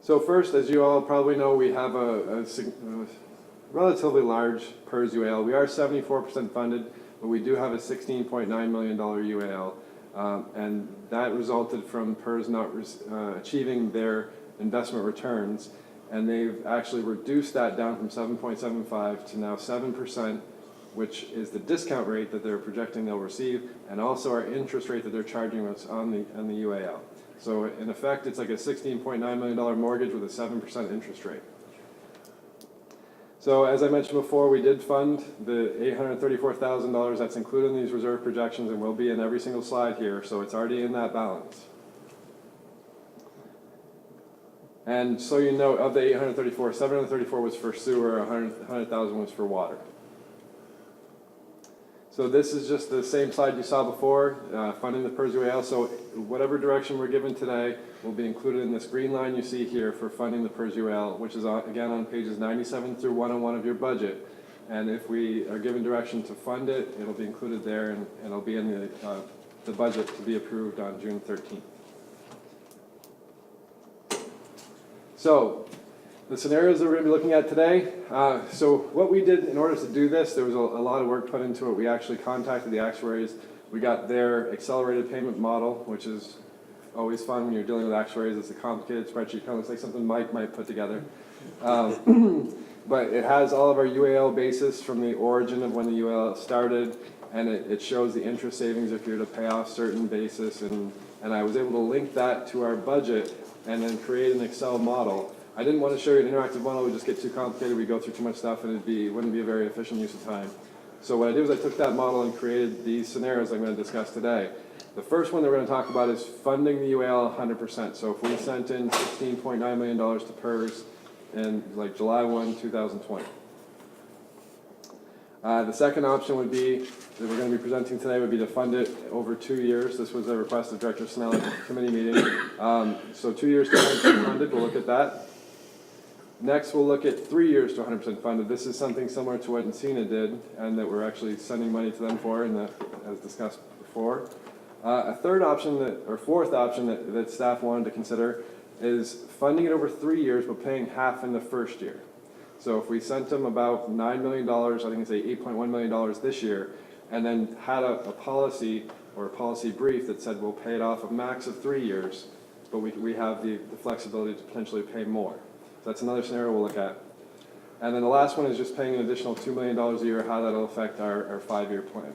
So first, as you all probably know, we have a relatively large PERS UAL. We are 74% funded, but we do have a $16.9 million UAL. And that resulted from PERS not achieving their investment returns. And they've actually reduced that down from 7.75 to now 7%, which is the discount rate that they're projecting they'll receive, and also our interest rate that they're charging us on the UAL. So in effect, it's like a $16.9 million mortgage with a 7% interest rate. So as I mentioned before, we did fund the $834,000 that's included in these reserve projections and will be in every single slide here, so it's already in that balance. And so you know, of the 834, 734 was for sewer, 100,000 was for water. So this is just the same slide you saw before, funding the PERS UAL. So whatever direction we're given today will be included in this green line you see here for funding the PERS UAL, which is again on pages 97 through 101 of your budget. And if we are given direction to fund it, it'll be included there, and it'll be in the budget to be approved on June 13th. So the scenarios that we're going to be looking at today, so what we did in order to do this, there was a lot of work put into it. We actually contacted the actuaries. We got their accelerated payment model, which is always fun when you're dealing with actuaries. It's a complicated spreadsheet, kind of looks like something Mike might put together. But it has all of our UAL basis from the origin of when the UAL started, and it shows the interest savings if you're to pay off certain basis, and I was able to link that to our budget and then create an Excel model. I didn't want to show you an interactive model, it would just get too complicated, we'd go through too much stuff, and it wouldn't be a very efficient use of time. So what I did was I took that model and created these scenarios I'm going to discuss today. The first one that we're going to talk about is funding the UAL 100%. So if we sent in $16.9 million to PERS in like July 1, 2020. The second option would be, that we're going to be presenting today, would be to fund it over 2 years. This was a request of Director Snell at the committee meeting. So 2 years to 100% funded, we'll look at that. Next, we'll look at 3 years to 100% funded. This is something similar to what Encina did, and that we're actually sending money to them for, and as discussed before. A third option, or fourth option that staff wanted to consider is funding it over 3 years, but paying half in the first year. So if we sent them about $9 million, I think it's $8.1 million this year, and then had a policy or a policy brief that said we'll pay it off a max of 3 years, but we have the flexibility to potentially pay more. So that's another scenario we'll look at. And then the last one is just paying an additional $2 million a year, how that'll affect our 5-year plan.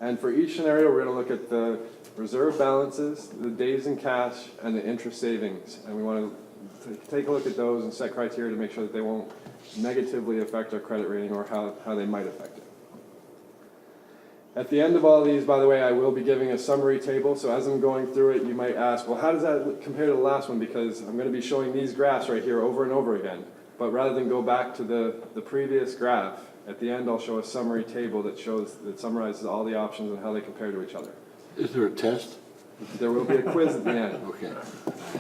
And for each scenario, we're going to look at the reserve balances, the days in cash, and the interest savings. And we want to take a look at those and set criteria to make sure that they won't negatively affect our credit rating or how they might affect it. At the end of all these, by the way, I will be giving a summary table. So as I'm going through it, you might ask, well, how does that compare to the last one? Because I'm going to be showing these graphs right here over and over again. But rather than go back to the previous graph, at the end I'll show a summary table that summarizes all the options and how they compare to each other. Is there a test? There will be a quiz at the end. Okay.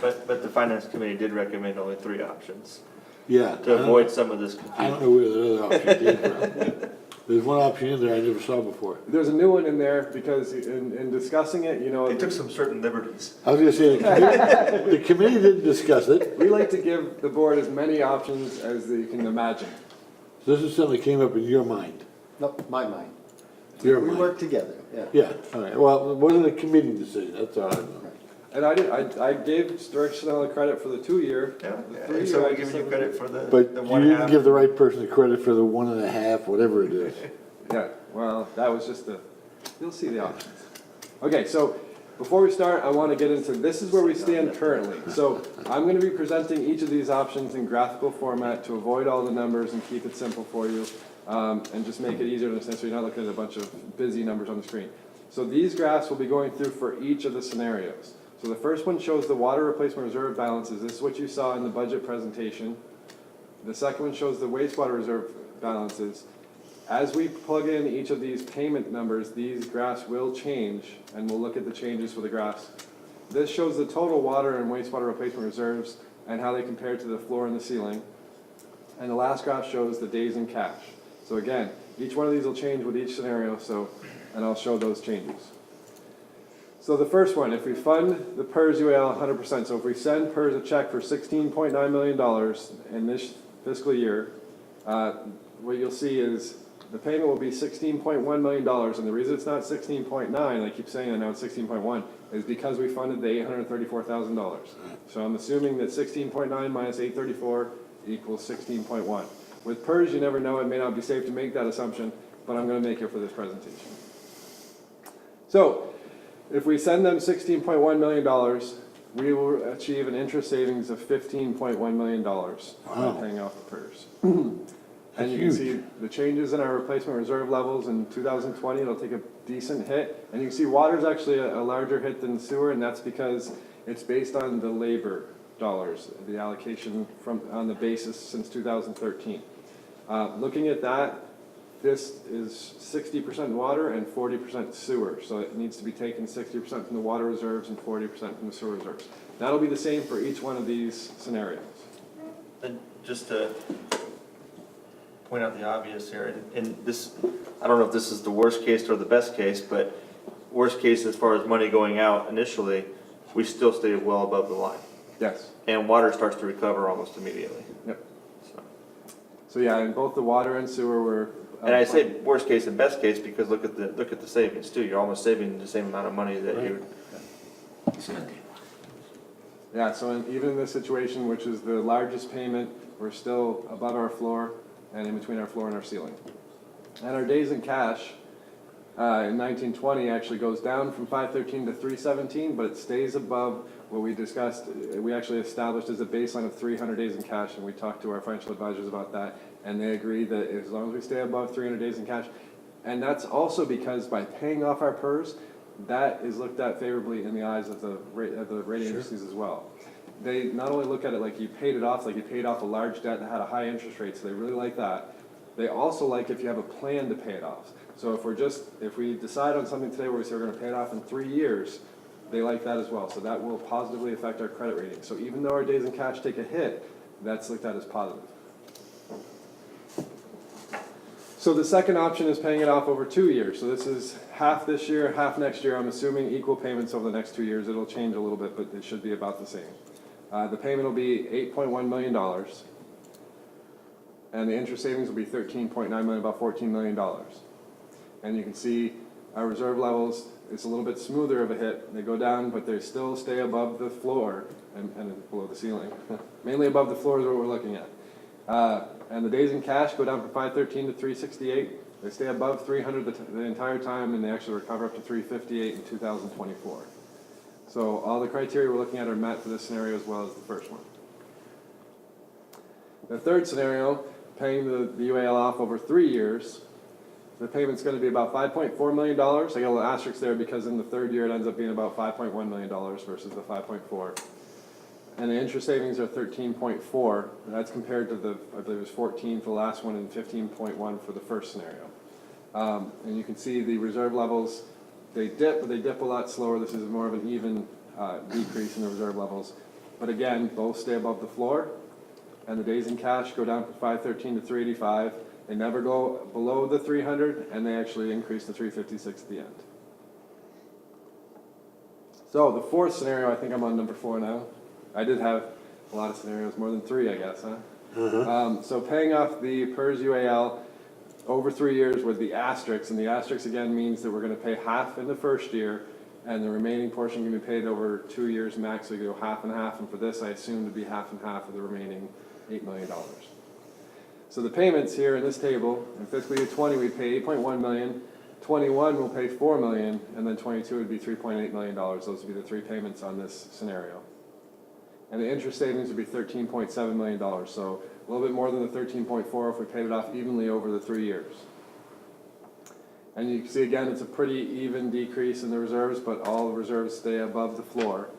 But the finance committee did recommend only 3 options Yeah. to avoid some of this I don't confusion. know where the other option came from. There's one option in there I never saw before. There's a new one in there because in discussing it, you know, They took some certain liberties. I was gonna say, the committee didn't discuss it. we like to give the board as many options as you can imagine. This is something that came up in your mind. Nope, my mind. Your We mind. work together, yeah. Yeah, all right. Well, it wasn't a committee decision, that's all I know. And I gave Director Snell credit for the 2-year. Yeah, The and 3-year, so I we're just giving you said- credit for the But you 1.5. didn't give the right person the credit for the 1.5, whatever it is. Yeah, well, that was just you'll see the options. Okay, so before we start, I want to get into, this is where we stand currently. So I'm going to be presenting each of these options in graphical format to avoid all the numbers and keep it simple for you, and just make it easier to understand so you're not looking at a bunch of busy numbers on the screen. So these graphs we'll be going through for each of the scenarios. So the first one shows the water replacement reserve balances. This is what you saw in the budget presentation. The second one shows the wastewater reserve balances. As we plug in each of these payment numbers, these graphs will change, and we'll look at the changes for the graphs. This shows the total water and wastewater replacement reserves and how they compare to the floor and the ceiling. And the last graph shows the days in cash. So again, each one of these will change with each scenario, and I'll show those changes. So the first one, if we fund the PERS UAL 100%, so if we send PERS a check for $16.9 million in this fiscal year, what you'll see is the payment will be $16.1 million, and the reason it's not 16.9, I keep saying I know it's 16.1, is because we funded the $834,000. So I'm assuming that 16.9 minus 834 equals 16.1. With PERS, you never know, it may not be safe to make that assumption, but I'm gonna make it for this presentation. So, if we send them $16.1 million, we will achieve an interest savings of $15.1 million by paying off the PERS. And you can see the changes in our replacement reserve levels in 2020, it'll take a decent hit. And you can see water's actually a larger hit than sewer, and that's because it's based on the labor dollars, the allocation on the basis since 2013. Looking at that, this is 60% water and 40% sewer. So it needs to be taken 60% from the water reserves and 40% from the sewer reserves. That'll be the same for each one of these scenarios. And just to point out the obvious here, and this, I don't know if this is the worst case or the best case, but worst case as far as money going out initially, we still stay well above the line. Yes. And water starts to recover almost immediately. Yep. So yeah, in both the water and sewer were. And I say worst case and best case because look at the savings too. You're almost saving the same amount of money that you. Yeah, so even in this situation, which is the largest payment, we're still above our floor and in between our floor and our ceiling. And our days in cash in 1920 actually goes down from 513 to 317, but it stays above what we discussed. We actually established as a baseline of 300 days in cash, and we talked to our financial advisors about that, and they agree that as long as we stay above 300 days in cash, and that's also because by paying off our PERS, that is looked at favorably in the eyes of the rating agencies as well. They not only look at it like you paid it off, like you paid off a large debt that had a high interest rate, so they really like that. They also like if you have a plan to pay it off. So if we decide on something today where we say we're going to pay it off in 3 years, they like that as well. So that will positively affect our credit rating. So even though our days in cash take a hit, that's looked at as positive. So the second option is paying it off over 2 years. So this is half this year, half next year. I'm assuming equal payments over the next 2 years. It'll change a little bit, but it should be about the same. The payment will be $8.1 million. And the interest savings will be $13.9 million, about $14 million. And you can see our reserve levels, it's a little bit smoother of a hit. They go down, but they still stay above the floor and below the ceiling. Mainly above the floor is what we're looking at. And the days in cash go down from 513 to 368. They stay above 300 the entire time, and they actually recover up to 358 in 2024. So all the criteria we're looking at are met for this scenario as well as the first one. The third scenario, paying the UAL off over 3 years, the payment's going to be about $5.4 million. I got a little asterisk there because in the third year it ends up being about $5.1 million versus the 5.4. And the interest savings are 13.4. That's compared to I believe it was 14 for the last one and 15.1 for the first scenario. And you can see the reserve levels, they dip, but they dip a lot slower. This is more of an even decrease in the reserve levels. But again, both stay above the floor. And the days in cash go down from 513 to 385. They never go below the 300, and they actually increase to 356 at the end. So the fourth scenario, I think I'm on number 4 now. I did have a lot of scenarios, more than 3, I guess, huh? So paying off the PERS UAL over 3 years with the asterisk, and the asterisk again means that we're going to pay half in the first year, and the remaining portion can be paid over 2 years max, so you go half and half, and for this I assume to be half and half of the remaining $8 million. So the payments here in this table, in fiscal year 20 we pay $8.1 million, 21 we'll pay $4 million, and then 22 would be $3.8 million. Those would be the 3 payments on this scenario. And the interest savings would be $13.7 million, so a little bit more than the 13.4 if we paid it off evenly over the 3 years. And you can see again it's a pretty even decrease in the reserves, but all the reserves stay above the floor.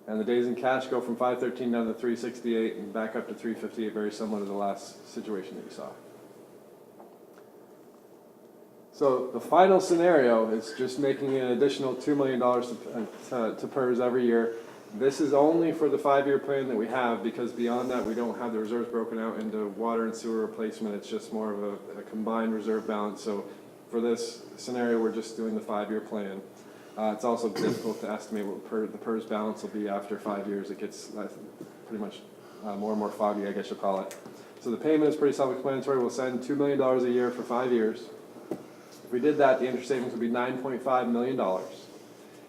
And the days in cash go from 513 down to 368 and back up to 358, very similar to the last situation that you saw. So the final scenario is just making an additional $2 million to PERS every year. This is only for the 5-year plan that we have, because beyond that we don't have the reserves broken out into water and sewer replacement. It's just more of a combined reserve balance. So for this scenario, we're just doing the 5-year plan. It's also difficult to estimate what the PERS balance will be after 5 years. It gets pretty much more and more foggy, I guess you'll call it. So the payment is pretty self-explanatory. We'll send $2 million a year for 5 years. If we did that, the interest savings would be $9.5 million.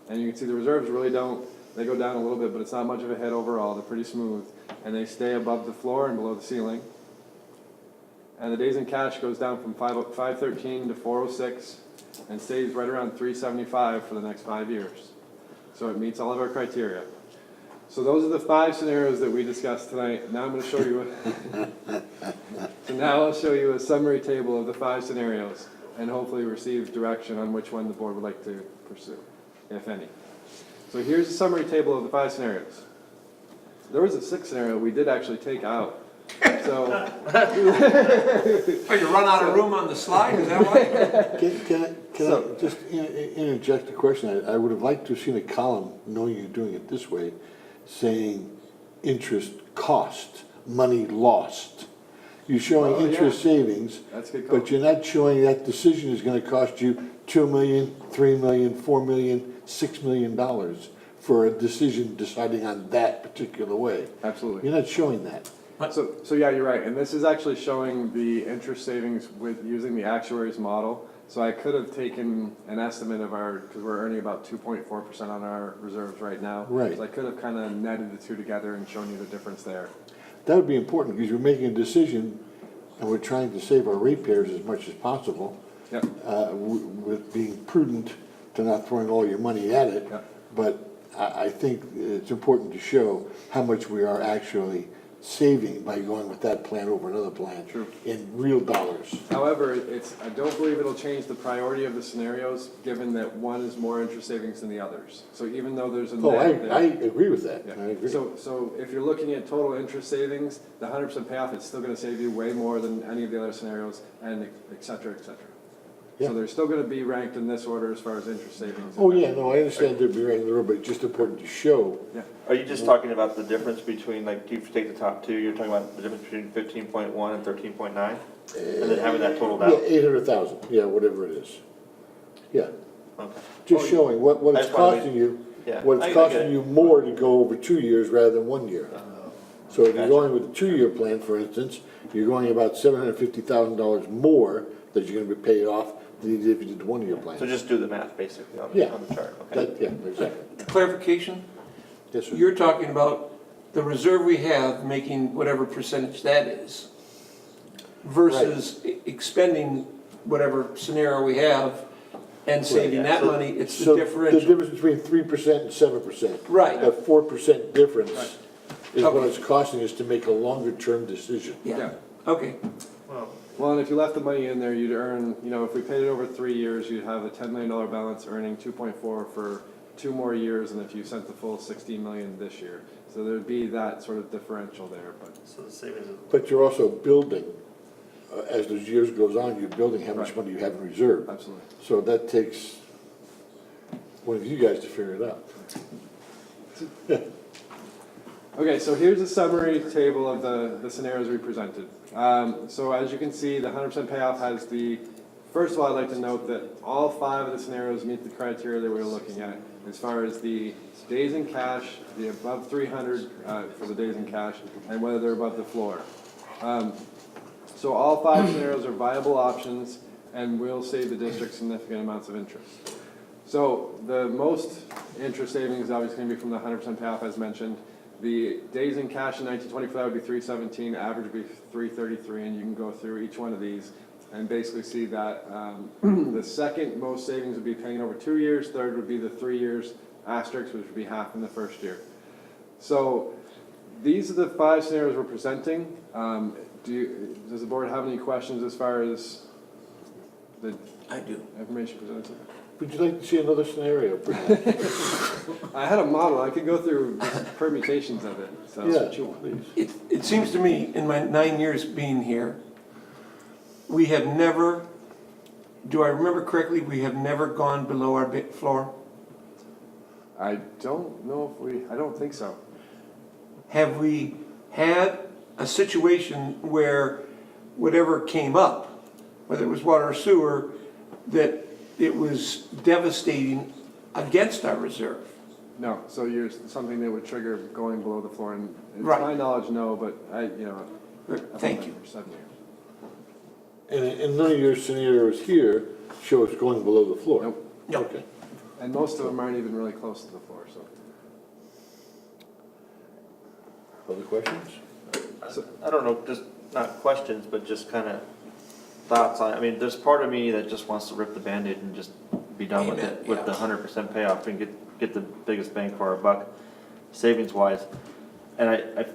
And you can see the reserves really don't, they go down a little bit, but it's not much of a hit overall. They're pretty smooth. And they stay above the floor and below the ceiling. And the days in cash goes down from 513 to 406 and stays right around 375 for the next 5 years. So it meets all of our criteria. So those are the 5 scenarios that we discussed tonight. Now I'm going to show you. So now I'll show you a summary table of the 5 scenarios, and hopefully receive direction on which one the board would like to pursue, if any. So here's a summary table of the 5 scenarios. There was a 6th scenario we did actually take out. So. Oh, you run out of room on the slide, is that why? Can I just interject a question? I would have liked to have seen a column, knowing you're doing it this way, saying interest cost, money lost. You're showing interest savings, That's a good call. but you're not showing that decision is gonna cost you $2 million, $3 million, $4 million, $6 million for a decision deciding on that particular way. Absolutely. You're not showing that. So yeah, you're right. And this is actually showing the interest savings with using the actuary's model. So I could have taken an estimate of our, because we're earning about 2.4% on our reserves right now. Right. So I could have kind of netted the two together and shown you the difference there. That would be important, because we're making a decision, and we're trying to save our ratepayers as much as possible. Yep. With being prudent to not throwing all your money at it. Yep. But I think it's important to show how much we are actually saving by going with that plan over another plan. True. In real dollars. However, I don't believe it'll change the priority of the scenarios, given that one is more interest savings than the others. So even though there's a Oh, net there. I agree with that. Yeah. I agree. So if you're looking at total interest savings, the 100% payoff is still going to save you way more than any of the other scenarios, and et cetera, et cetera. Yeah. So they're still going to be ranked in this order as far as interest savings. Oh, yeah, no, I understand they'd be right in the room, but it's just important to show. Yeah. Are you just talking about the difference between, like, if you take the top 2, you're talking about the difference between 15.1 and 13.9? And then having that totaled Yeah, out? 800,000, yeah, whatever it is. Yeah, Okay. just showing what I it's just wanna costing you, Yeah. what I it's get costing it. you more to go over 2 years rather than 1 year. So if you're Gotcha. going with a 2-year plan, for instance, you're going about $750,000 more that you're gonna be paid off than you did if you did the 1-year plan. So just do the math, basically, on Yeah. the chart, okay? Yeah, exactly. Clarification, Yes, sir. you're talking about the reserve we have making whatever percentage that is versus expending whatever scenario we have and saving yeah. that So- money, it's the So the differential. difference between 3% and 7%. Right. That 4% difference is what Okay. it's costing us to make a longer-term decision. Yeah, okay. Well, and if you left the money in there, you'd earn, if we paid it over 3 years, you'd have a $10 million balance earning 2.4 for 2 more years, and if you sent the full 16 million this year. So there'd be that sort of differential there, but. So the savings is. But you're also building, as those years goes on, you're building how much Right. money you have in reserve. Absolutely. So that takes one of you guys to figure it out. Okay, so here's a summary table of the scenarios we presented. So as you can see, the 100% payoff has first of all, I'd like to note that all 5 of the scenarios meet the criteria that we're looking at as far as the days in cash, the above 300 for the days in cash, and whether they're above the floor. So all 5 scenarios are viable options and will save the district significant amounts of interest. So the most interest savings is obviously going to be from the 100% payoff as mentioned. The days in cash in 1925 would be 317, average would be 333, and you can go through each one of these and basically see that the second most savings would be paying over 2 years, third would be the 3 years asterisk, which would be half in the first year. So these are the 5 scenarios we're presenting. Does the board have any questions as far as the I do. information presented? Would you like to see another scenario? I had a model, I could go through permutations of it, so. Yeah, please. It seems to me, in my 9 years being here, we have never, do I remember correctly, we have never gone below our floor? I don't know if I don't think so. Have we had a situation where whatever came up, whether it was water or sewer, that it was devastating against our reserve? No, so you're something that would trigger going below the floor, and to Right. my knowledge, no, but I've Thank been you. there for 7 years. And none of your scenarios here show us going below the floor? Nope. No. Okay. And most of them aren't even really close to the floor, so. Other questions? I don't know, just not questions, but just kind of thoughts on, I mean, there's part of me that just wants to rip the Band-Aid and just be done with Amen, it, with yeah. the 100% payoff and get the biggest bang for our buck, savings wise. And I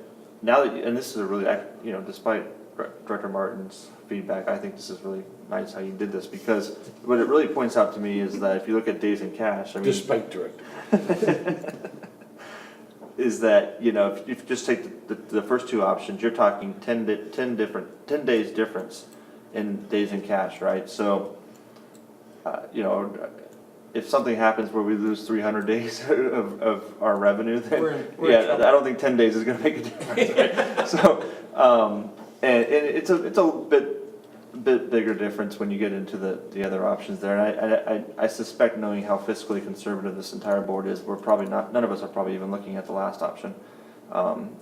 now that, and this is a really, despite Director Martin's feedback, I think this is really nice how you did this, because what it really points out to me is that if you look at days in cash, I mean. Despite Director. Is that, if you just take the first two options, you're talking 10 days difference in days in cash, right? So, if something happens where we lose 300 days of our revenue, then, We're in yeah, trouble. I don't think 10 days is gonna make a difference, right? So, and it's a bit bigger difference when you get into the other options there. And I suspect, knowing how fiscally conservative this entire board is, we're probably not, none of us are probably even looking at the last option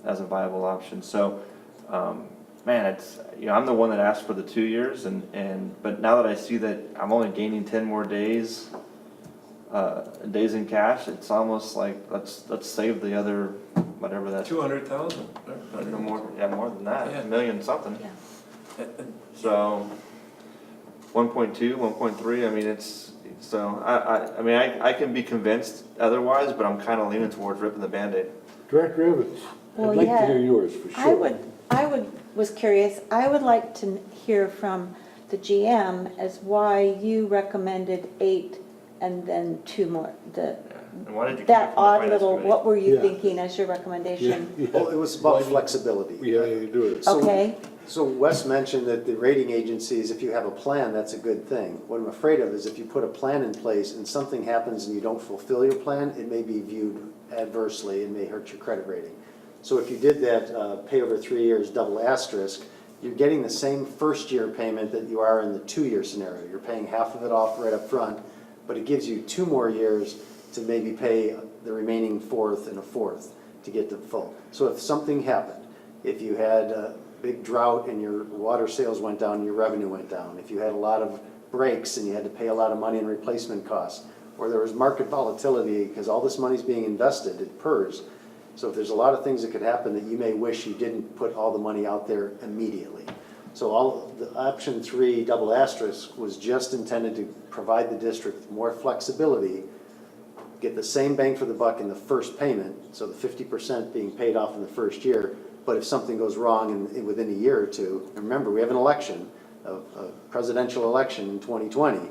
as a viable option. So, man, it's, I'm the one that asked for the 2 years, but now that I see that I'm only gaining 10 more days in cash, it's almost like let's save the other, whatever that. 200,000? No more, yeah, more than that, Yeah. a million something. Yeah. So, 1.2, 1.3, I mean, I mean, I can be convinced otherwise, but I'm kind of leaning towards ripping the Band-Aid. Director Evans, Well, I'd like yeah, to hear yours for sure. was curious, I would like to hear from the GM as why you recommended 8 and then 2 more, And why did you keep it that from the odd finance little, committee? what were you Yeah. thinking as your recommendation? Yeah. Well, it was about flexibility. We have anything to do with it. So- Okay, So Wes mentioned that the rating agencies, if you have a plan, that's a good thing. What I'm afraid of is if you put a plan in place and something happens and you don't fulfill your plan, it may be viewed adversely and may hurt your credit rating. So if you did that, pay over 3 years, double asterisk, you're getting the same first-year payment that you are in the 2-year scenario. You're paying half of it off right up front, but it gives you 2 more years to maybe pay the remaining fourth and a fourth to get to full. So if something happened, if you had a big drought and your water sales went down, your revenue went down, if you had a lot of breaks and you had to pay a lot of money in replacement costs, or there was market volatility because all this money's being invested, it PERS. So if there's a lot of things that could happen that you may wish you didn't put all the money out there immediately. So the option 3, double asterisk, was just intended to provide the district more flexibility, get the same bang for the buck in the first payment, so the 50% being paid off in the first year. But if something goes wrong within a year or two, and remember, we have an election, a presidential election in 2020,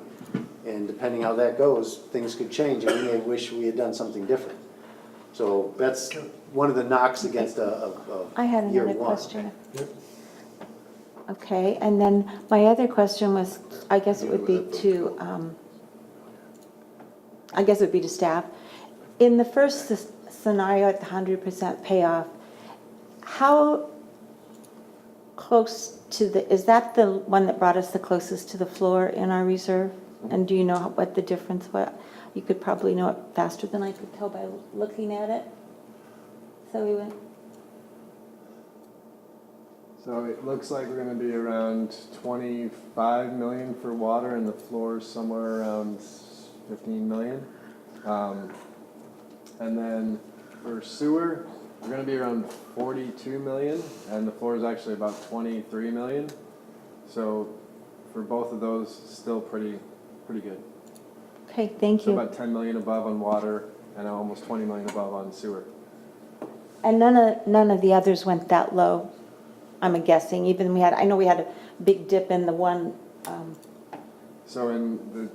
and depending how that goes, things could change, and we may wish we had done something different. So that's one of the knocks against I had year another one. question. Okay, and then my other question was, I guess it would be to, staff. In the first scenario at the 100% payoff, how close to is that the one that brought us the closest to the floor in our reserve? And do you know what the difference was? You could probably know it faster than I could tell by looking at it. So we went, So it looks like we're gonna be around 25 million for water, and the floor is somewhere around 15 million. And then for sewer, we're gonna be around 42 million, and the floor is actually about 23 million. So for both of those, still pretty good. okay, thank So you. about 10 million above on water, and almost 20 million above on sewer. And none of the others went that low, I'm guessing, even I know we had a big dip in the one, So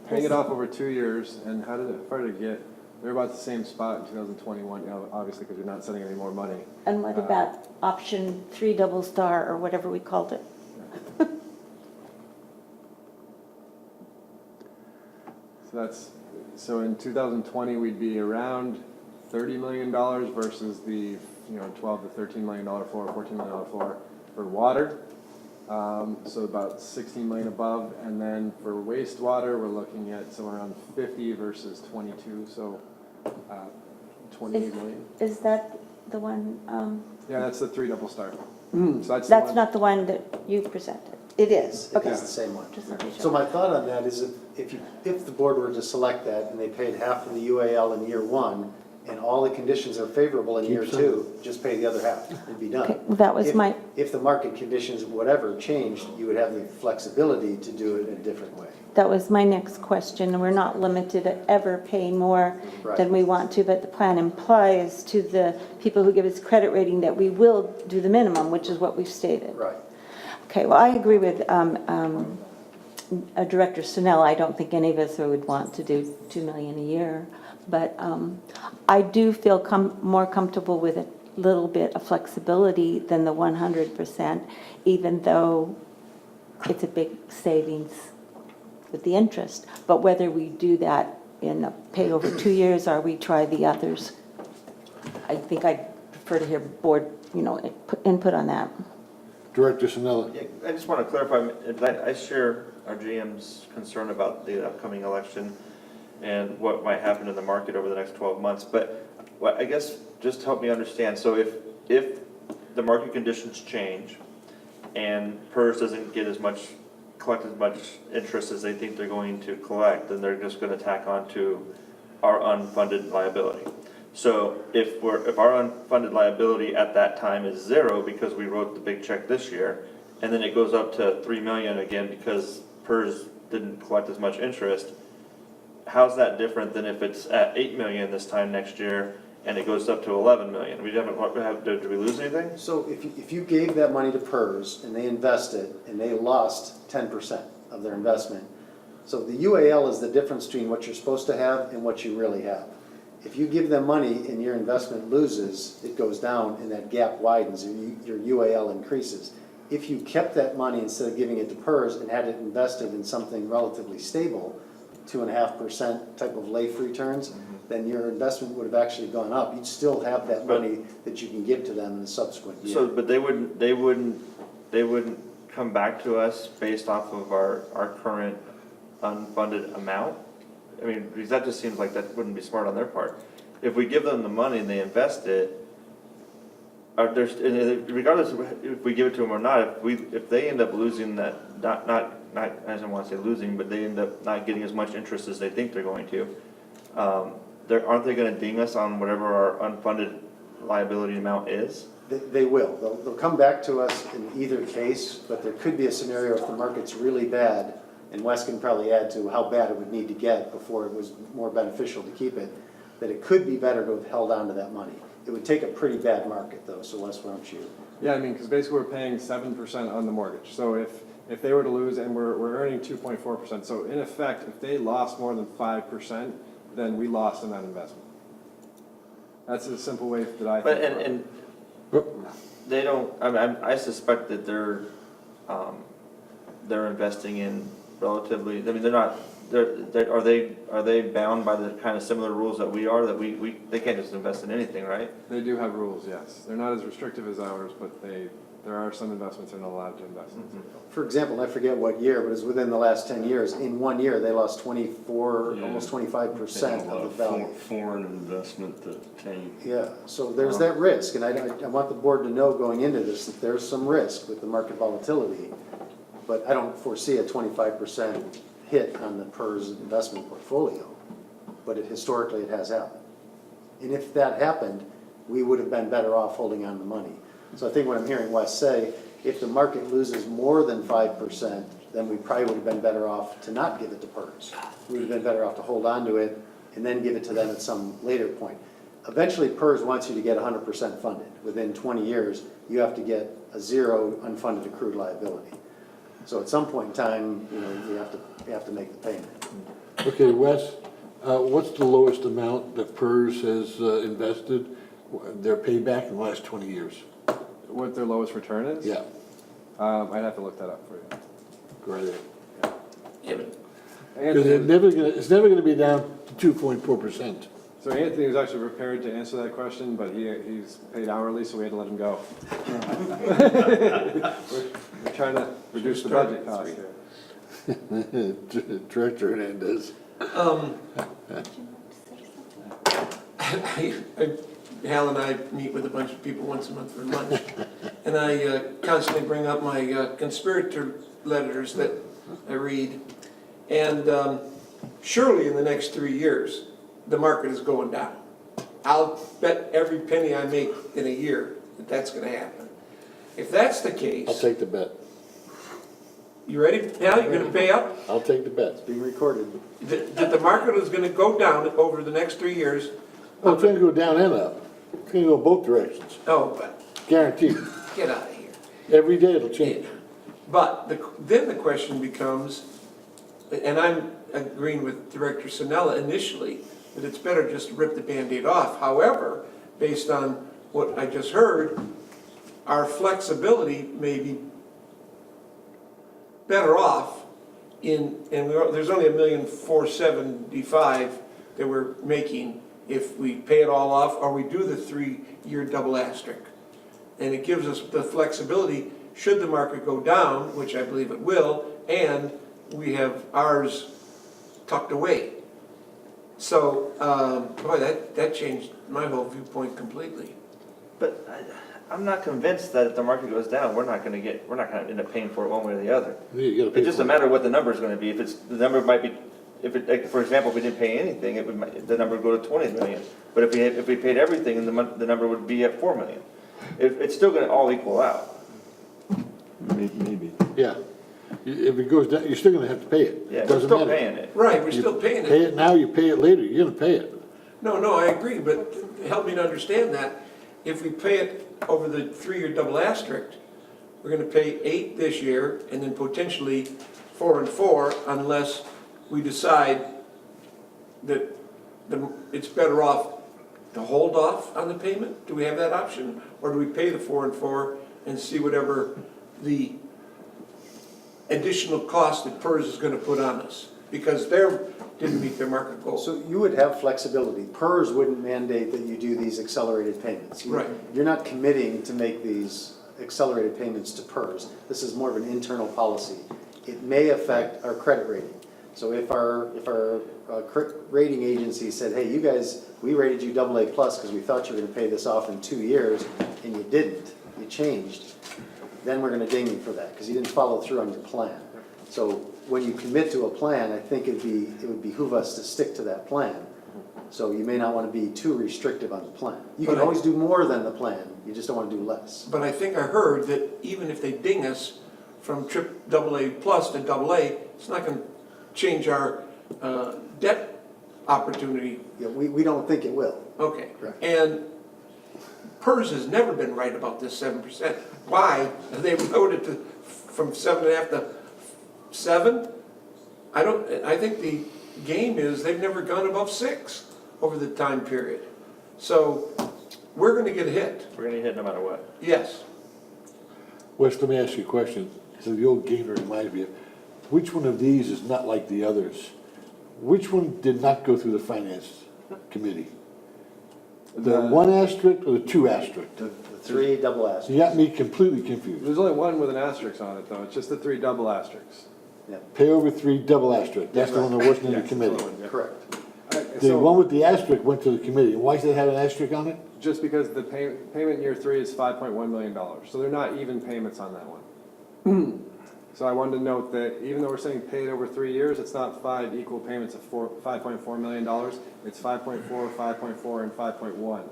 paying it off over 2 years, and how far did it get? They're about the same spot in 2021, obviously, because you're not sending any more money. and what about option 3 double star or whatever we called it? So in 2020, we'd be around $30 million versus the 12 to $13 million floor, $14 million floor for water. So about 16 million above, and then for wastewater, we're looking at somewhere around 50 versus 22. So 28 million. Is that the one, Yeah, that's the 3 double star. So that's the that's one. not the one that you presented? It is, Okay. it's the same one. Just making sure. So my thought on that is if the board were to select that and they paid half of the UAL in year one, and all the conditions are favorable in year Keep some. two, just pay the other half, it'd be done. Okay, well, that was If- my, If the market conditions, whatever, changed, you would have the flexibility to do it in a different way. that was my next question. We're not limited to ever paying more than we want to, but the plan implies to the people who give us credit rating that we will do the minimum, which is what we've stated. Right. Okay, well, I agree with Director Snell. I don't think any of us would want to do 2 million a year, but I do feel more comfortable with a little bit of flexibility than the 100%, even though it's a big savings with the interest. But whether we do that in a pay over 2 years or we try the others, I think I'd prefer to hear board, input on that. Director Sinella. Yeah, I just want to clarify, I share our GM's concern about the upcoming election and what might happen in the market over the next 12 months, but I guess just help me understand. So if the market conditions change and PERS doesn't collect as much interest as they think they're going to collect, then they're just going to tack on to our unfunded liability. So if our unfunded liability at that time is 0 because we wrote the big check this year, and then it goes up to 3 million again because PERS didn't collect as much interest, how's that different than if it's at 8 million this time next year and it goes up to 11 million? Did we lose anything? So if you gave that money to PERS and they invested and they lost 10% of their investment, so the UAL is the difference between what you're supposed to have and what you really have. If you give them money and your investment loses, it goes down and that gap widens, your UAL increases. If you kept that money instead of giving it to PERS and had it invested in something relatively stable, 2.5% type of life returns, then your investment would have actually gone up. You'd still have that money that you can give to them in the subsequent year. So, but they wouldn't come back to us based off of our current unfunded amount? I mean, because that just seems like that wouldn't be smart on their part. If we give them the money and they invest it, regardless of if we give it to them or not, if they end up losing that, not I don't want to say losing, but they end up not getting as much interest as they think they're going to, aren't they going to ding us on whatever our unfunded liability amount is? They will. They'll come back to us in either case, but there could be a scenario if the market's really bad, and Wes can probably add to how bad it would need to get before it was more beneficial to keep it, that it could be better to have held on to that money. It would take a pretty bad market though, so Wes, why don't you? Yeah, I mean, because basically we're paying 7% on the mortgage. So if they were to lose, and we're earning 2.4%, so in effect, if they lost more than 5%, then we lost in that investment. That's a simple way that I think about it. They don't. I suspect that they're investing in relatively. I mean, they're not. Are they bound by the kind of similar rules that we are? That they can't just invest in anything, right? They do have rules, yes. They're not as restrictive as ours, but there are some investments they're not allowed to invest in. For example, I forget what year, but it was within the last 10 years. In 1 year, they lost 24, almost 25% of the value. Foreign investment to tank. Yeah, so there's that risk, and I want the board to know going into this that there's some risk with the market volatility, but I don't foresee a 25% hit on the PERS investment portfolio, but historically it has happened. And if that happened, we would have been better off holding on to the money. So I think what I'm hearing Wes say, if the market loses more than 5%, then we probably would have been better off to not give it to PERS. We would have been better off to hold on to it and then give it to them at some later point. Eventually, PERS wants you to get 100% funded. Within 20 years, you have to get a 0 unfunded accrued liability. So at some point in time, you have to make the payment. Okay, Wes, what's the lowest amount that PERS has invested, their payback in the last 20 years? What their lowest return is? Yeah. I'd have to look that up for you. Go right ahead. Yeah, but Because it's never gonna be down to 2.4%. So Anthony was actually prepared to answer that question, but he's paid hourly, so we had to let him go. We're trying to reduce the budget cost here. Director Hernandez. Hal and I meet with a bunch of people once a month for lunch, and I constantly bring up my conspirator letters that I read. And surely in the next 3 years, the market is going down. I'll bet every penny I make in a year that that's gonna happen. If that's the case. I'll take the bet. You ready? Hal, you gonna pay up? I'll take the bet. Being recorded. That the market is gonna go down over the next 3 years? Oh, it's gonna go down and up. It's gonna go both directions, Oh, but guaranteed. get out of here. Every day it'll change. But then the question becomes, and I'm agreeing with Director Sinella initially, that it's better just to rip the Band-Aid off. However, based on what I just heard, our flexibility may be better off there's only $1,475,000 that we're making if we pay it all off or we do the 3-year double asterisk. And it gives us the flexibility, should the market go down, which I believe it will, and we have ours tucked away. So, boy, that changed my whole viewpoint completely. But I'm not convinced that if the market goes down, we're not gonna end up paying for it one way or the other. You gotta pay It's just for a it. matter of what the number's gonna be. The number might be, like, for example, if we didn't pay anything, the number would go to 20 million. But if we paid everything, the number would be at 4 million. It's still gonna all equal out. Maybe. Yeah. If it goes down, you're still gonna have to pay it. Yeah, we're Doesn't still matter. paying it. Right, we're still paying Pay it. it now, you pay it later, you're gonna pay it. No, I agree, but help me to understand that. If we pay it over the 3-year double asterisk, we're gonna pay 8 this year and then potentially 4 and 4 unless we decide that it's better off to hold off on the payment. Do we have that option? Or do we pay the 4 and 4 and see whatever the additional cost that PERS is gonna put on us? Because they didn't meet their market goal. So you would have flexibility. PERS wouldn't mandate that you do these accelerated payments. Right. You're not committing to make these accelerated payments to PERS. This is more of an internal policy. It may affect our credit rating. So if our rating agency said, hey, you guys, we rated you AA plus because we thought you were gonna pay this off in 2 years, and you didn't, you changed, then we're gonna ding you for that, because you didn't follow through on your plan. So when you commit to a plan, I think it would behoove us to stick to that plan. So you may not want to be too restrictive on the plan. You can always do more than the plan, you just don't want to do less. But I think I heard that even if they ding us from AA plus to AA, it's not gonna change our debt opportunity. Yeah, we don't think it will. Okay. Correct. And PERS has never been right about this 7%. Why? They lowered it from 7.5 to 7? I think the game is they've never gone above 6 over the time period. So we're gonna get hit. We're gonna hit no matter what. Yes. Wes, let me ask you a question. So the old game reminds me of, which one of these is not like the others? Which one did not go through the finance committee? The 1 asterisk or the 2 asterisk? The 3 double asterisks. You got me completely confused. There's only one with an asterisk on it, though. It's just the 3 double asterisks. Pay over 3 double asterisk. That's the one that wasn't in the Yes, committee. that's the one, yeah. Correct. The one with the asterisk went to the committee. Why does it have an asterisk on it? Just because the payment in year 3 is $5.1 million, so they're not even payments on that one. So I wanted to note that even though we're saying paid over 3 years, it's not 5 equal payments of $5.4 million. It's 5.4, 5.4, and 5.1.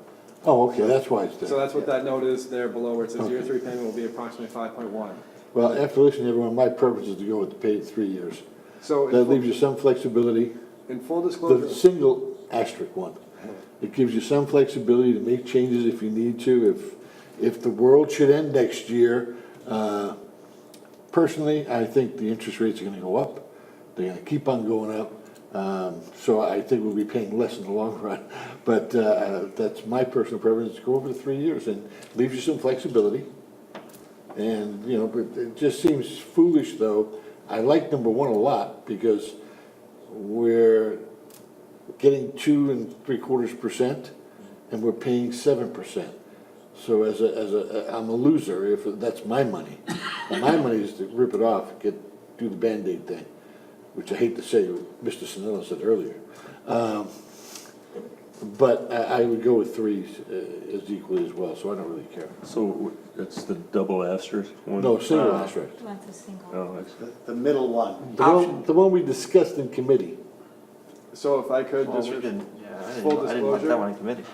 Oh, okay, that's why it's there. So that's what that note is there below where it says year 3 payment will be approximately 5.1. Well, after listening to everyone, my purpose is to go with the paid 3 years. So That leaves you some flexibility. in full The disclosure, single asterisk one. It gives you some flexibility to make changes if you need to. If the world should end next year, personally, I think the interest rates are gonna go up. They're gonna keep on going up. So I think we'll be paying less in the long run. But that's my personal preference, to go over the 3 years and leaves you some flexibility. And, you know, but it just seems foolish, though. I like number 1 a lot because we're getting 2 3/4% and we're paying 7%. So I'm a loser if that's my money. And my money is to rip it off, do the Band-Aid thing, which I hate to say, Mr. Sinella said earlier. But I would go with 3 as equally as well, so I don't really care. So it's the double asterisk one? No, single asterisk. Wants a single. Oh, that's, The middle one. The one we discussed in committee. So if I could, Well, just, we didn't, yeah, I full didn't like disclosure. that one in committee.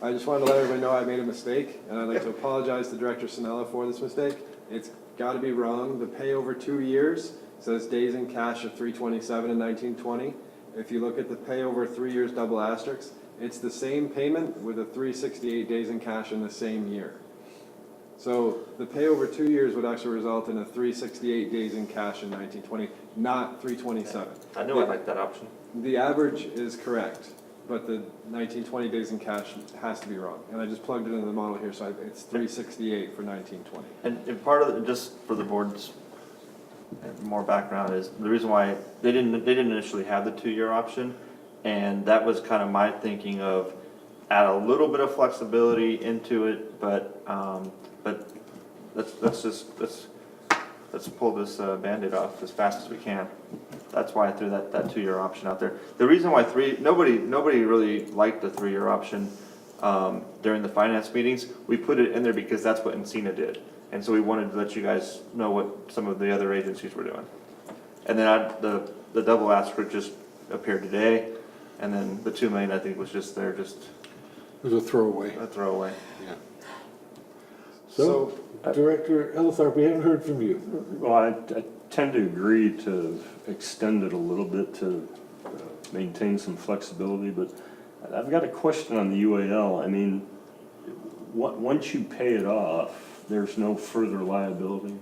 I just wanted to let everybody know I made a mistake, and I'd like to apologize to Director Sinella for this mistake. It's gotta be wrong. The pay over 2 years says days in cash of 327 and 1920. If you look at the pay over 3 years double asterisk, it's the same payment with a 368 days in cash in the same year. So the pay over 2 years would actually result in a 368 days in cash in 1920, not 327. I knew I liked that option. The average is correct, but the 1920 days in cash has to be wrong. And I just plugged it into the model here, so it's 368 for 1920. And part of it, just for the board's more background, is the reason why they didn't initially have the 2-year option, and that was kind of my thinking of add a little bit of flexibility into it, but let's pull this Band-Aid off as fast as we can. That's why I threw that 2-year option out there. The reason why nobody really liked the 3-year option during the finance meetings. We put it in there because that's what Encina did. And so we wanted to let you guys know what some of the other agencies were doing. And then the double asterisk just appeared today, and then the 2 million I think was just there, just It was a throwaway. a throwaway. Yeah. So, Director Ellithorpe, we haven't heard from you. well, I tend to agree to extend it a little bit to maintain some flexibility, but I've got a question on the UAL. I mean, once you pay it off, there's no further liability?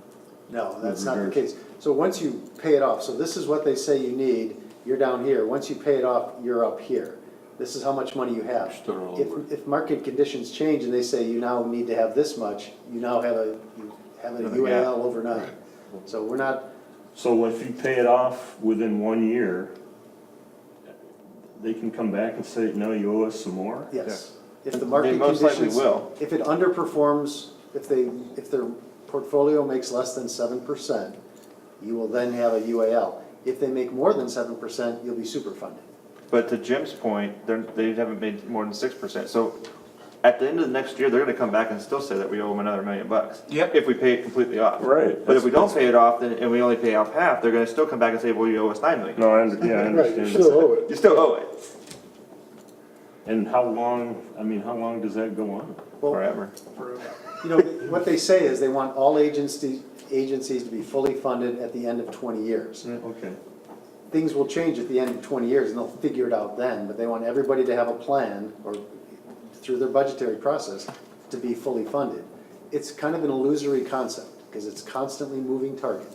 No, that's With not the regards- case. So once you pay it off, so this is what they say you need, you're down here. Once you pay it off, you're up here. This is how much money you have. Start all If, over. if market conditions change and they say you now need to have this much, you now have a Another UAL overnight. Right. So we're not, So if you pay it off within 1 year, they can come back and say, no, you owe us some more? yes. If the They market most likely conditions, will. if it underperforms, if their portfolio makes less than 7%, you will then have a UAL. If they make more than 7%, you'll be super funded. But to Jim's point, they haven't made more than 6%. So at the end of the next year, they're gonna come back and still say that we owe them another $1 million. Yep. If we pay it completely off. Right. But if we don't pay it off, then, and we only pay off half, they're gonna still come back and say, well, you owe us $9 million. No, I Right, you understand. still owe it. You still owe it And how long does that go on? Well, forever. you know, what they say is they want all agencies to be fully funded at the end of 20 years. Okay. Things will change at the end of 20 years and they'll figure it out then, but they want everybody to have a plan or through their budgetary process to be fully funded. It's kind of an illusory concept because it's constantly moving target.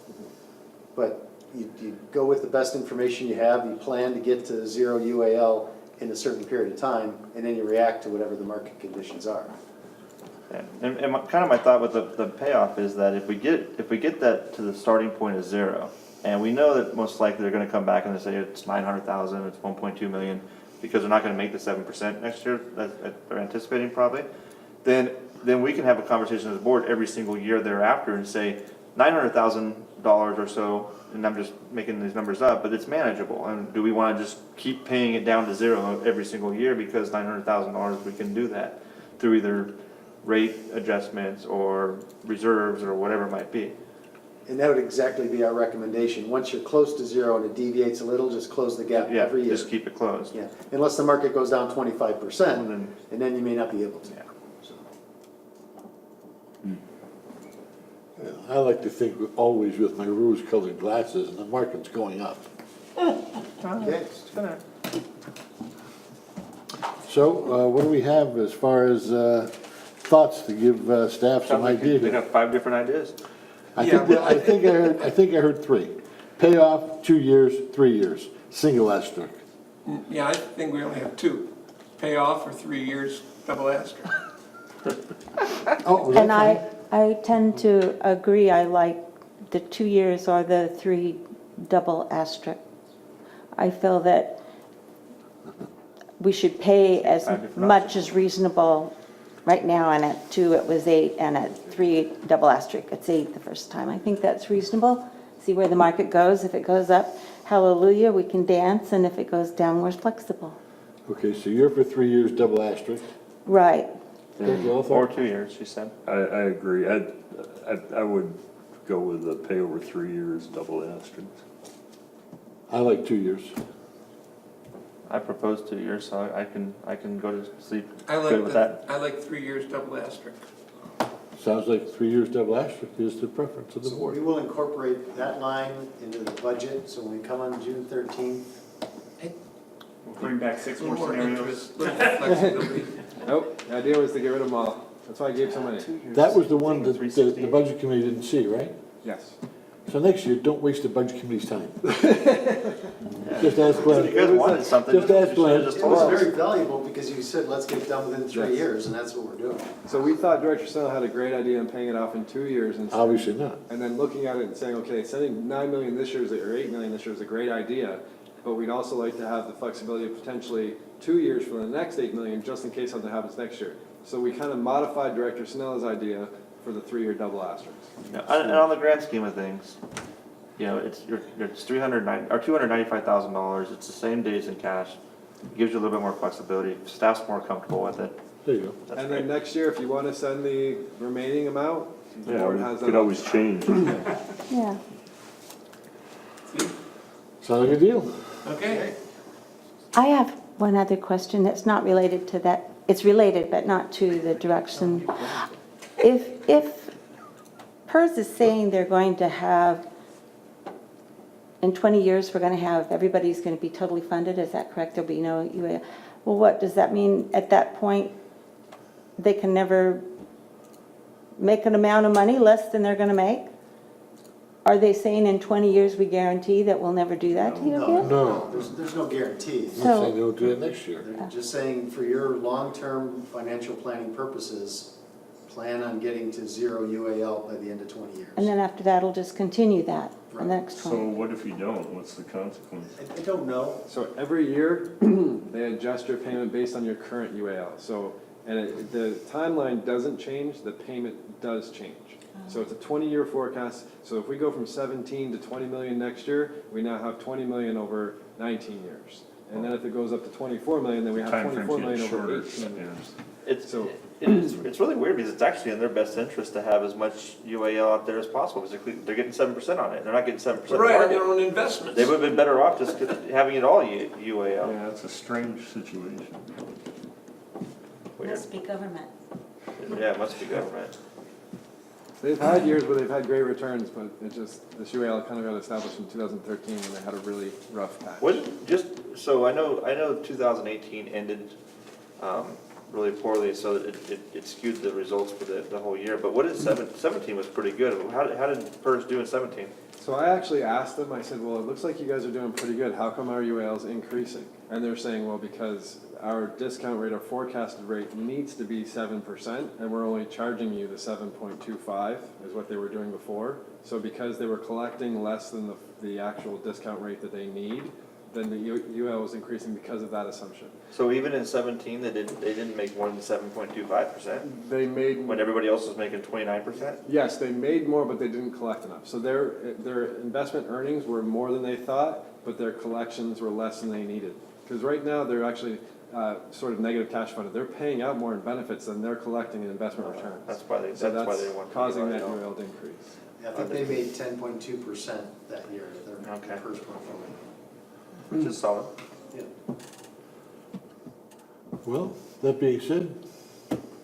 But you go with the best information you have, you plan to get to 0 UAL in a certain period of time, and then you react to whatever the market conditions are. Yeah. And kind of my thought with the payoff is that if we get that to the starting point of 0, and we know that most likely they're gonna come back and they say it's 900,000, it's 1.2 million, because they're not gonna make the 7% next year, that they're anticipating probably, then we can have a conversation as a board every single year thereafter and say, $900,000 or so, and I'm just making these numbers up, but it's manageable. And do we wanna just keep paying it down to 0 every single year because $900,000, we can do that through either rate adjustments or reserves or whatever it might be. And that would exactly be our recommendation. Once you're close to 0 and it deviates a little, just close the gap Yeah, every year. just keep it closed. Yeah, unless the market goes down 25%, Well, then- and then you may not be able to. Yeah. So, I like to think always with my rose-colored glasses, and the market's going up. Okay. So, what do we have as far as thoughts to give staff some Sounds like we ideas? have 5 different ideas. I think I heard 3. Payoff, 2 years, 3 years, single asterisk. Yeah, I think we only have 2. Pay off for 3 years, double asterisk. Oh, was And that I tend to agree, I like the 2 years or the 3 double asterisk. I feel that we should pay as Five different much as reasonable right now, and at 2 it was 8, and at 3 double asterisk, it's 8 the first time. I think that's reasonable. See where the market goes. If it goes up, hallelujah, we can dance, and if it goes down, we're flexible. Okay, so you're for 3 years, double asterisk. Right. Don't you all Or think? 2 years, she said. I agree. I would go with the pay over 3 years, double asterisk. I like 2 years. I proposed 2 years, so I can go to sleep I good with that. I like 3 years double asterisk. Sounds like 3 years, double asterisk is the preference of the So board. we will incorporate that line into the budget, so when we come on June 13th, We'll bring back 6 more Little more scenarios. interest, little flexibility. Nope, the idea was to get rid of them all. That's why I gave so many. That was the one that the budget committee didn't see, right? Yes. So next year, don't waste the budget committee's time. Just ask If Glenn. you guys wanted something, Just ask you Glenn. should've just it told was us. very valuable because you said, let's get done within 3 Yes. years, and that's what we're doing. So we thought Director Snell had a great idea in paying it off in 2 years instead. Obviously not. And then looking at it and saying, okay, sending 9 million this year or 8 million this year is a great idea, but we'd also like to have the flexibility of potentially 2 years for the next 8 million, just in case something happens next year. So we kind of modified Director Snell's idea for the 3-year double asterisk. Yeah, and on the grand scheme of things, you know, it's $295,000. It's the same days in cash. Gives you a little bit more flexibility. Staff's more comfortable with it. There you go. That's And great. then next year, if you want to send the remaining amount, the Yeah, board we has that. could always change. Yeah. Sound like a deal? Okay. I have one other question that's not related to that. It's related, but not to the direction. If PERS is saying they're going to have, in 20 years, we're going to have, everybody's going to be totally funded, is that correct? There'll be no UA. Well, what does that mean? At that point, they can never make an amount of money less than they're going to make? Are they saying in 20 years we guarantee that we'll never do that to you again? No. There's no guarantee. I'm saying they'll do it next year. They're just saying for your long-term financial planning purposes, plan on getting to 0 UAL by the end of 20 years. And then after that, it'll just continue that for the next So 20. what if you don't? What's the consequence? I don't know. So every year, they adjust your payment based on your current UAL. So, and the timeline doesn't change, the payment does change. So it's a 20-year forecast. So if we go from 17 to 20 million next year, we now have 20 million over 19 years. And then if it goes up to 24 million, then we have Timeframe's 24 getting million over shorter. 18 years. It's, So- it's really weird because it's actually in their best interest to have as much UAL out there as possible. Because they're getting 7% on it. They're not getting 7% of the Right, on their market. own investments. They would have been better off just having it all UAL. Yeah, it's a strange situation. Weird. Must be government. Yeah, it must be government. They've had years where they've had great returns, but it just, this UAL kind of got established in 2013 when they had a really rough patch. So I know 2018 ended really poorly, so it skewed the results for the whole year. But what is 17 was pretty good. How did PERS do in 17? So I actually asked them, I said, well, it looks like you guys are doing pretty good. How come our UAL is increasing? And they're saying, well, because our discount rate, our forecasted rate needs to be 7%, and we're only charging you the 7.25 is what they were doing before. So because they were collecting less than the actual discount rate that they need, then the UL was increasing because of that assumption. So even in 17, they didn't make more than 7.25%, They made, when everybody else was making 29%? yes, they made more, but they didn't collect enough. So their investment earnings were more than they thought, but their collections were less than they needed. Because right now, they're actually sort of negative cash funded. They're paying out more in benefits than they're collecting in investment returns. That's why they So want that's to causing that UAL. UL to increase. I think they made 10.2% that year, their Okay. PERS portfolio. Which is solid. Yeah. Well, that being said,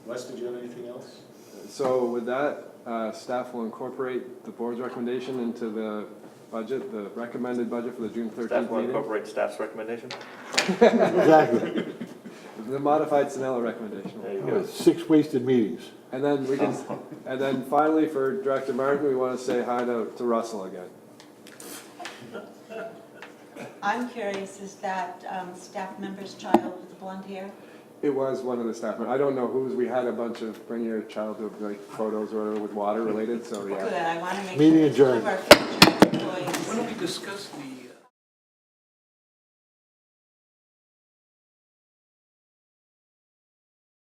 Wes, did you have anything else? So with that, staff will incorporate the board's recommendation into the budget, the recommended budget for the June 13th Staff will meeting. incorporate staff's recommendation? exactly. The modified Sinella recommendation. There you go. 6 wasted meetings. And then we can, and then finally for Director Martin, we want to say hi to Russell again. I'm curious, is that staff member's child with the blonde hair? It was one of the staff members. I don't know whose. We had a bunch of bring your child to like photos or whatever with water related, so Good, yeah. I want to make Meeting sure adjourned. some of our future employees. Why don't we discuss the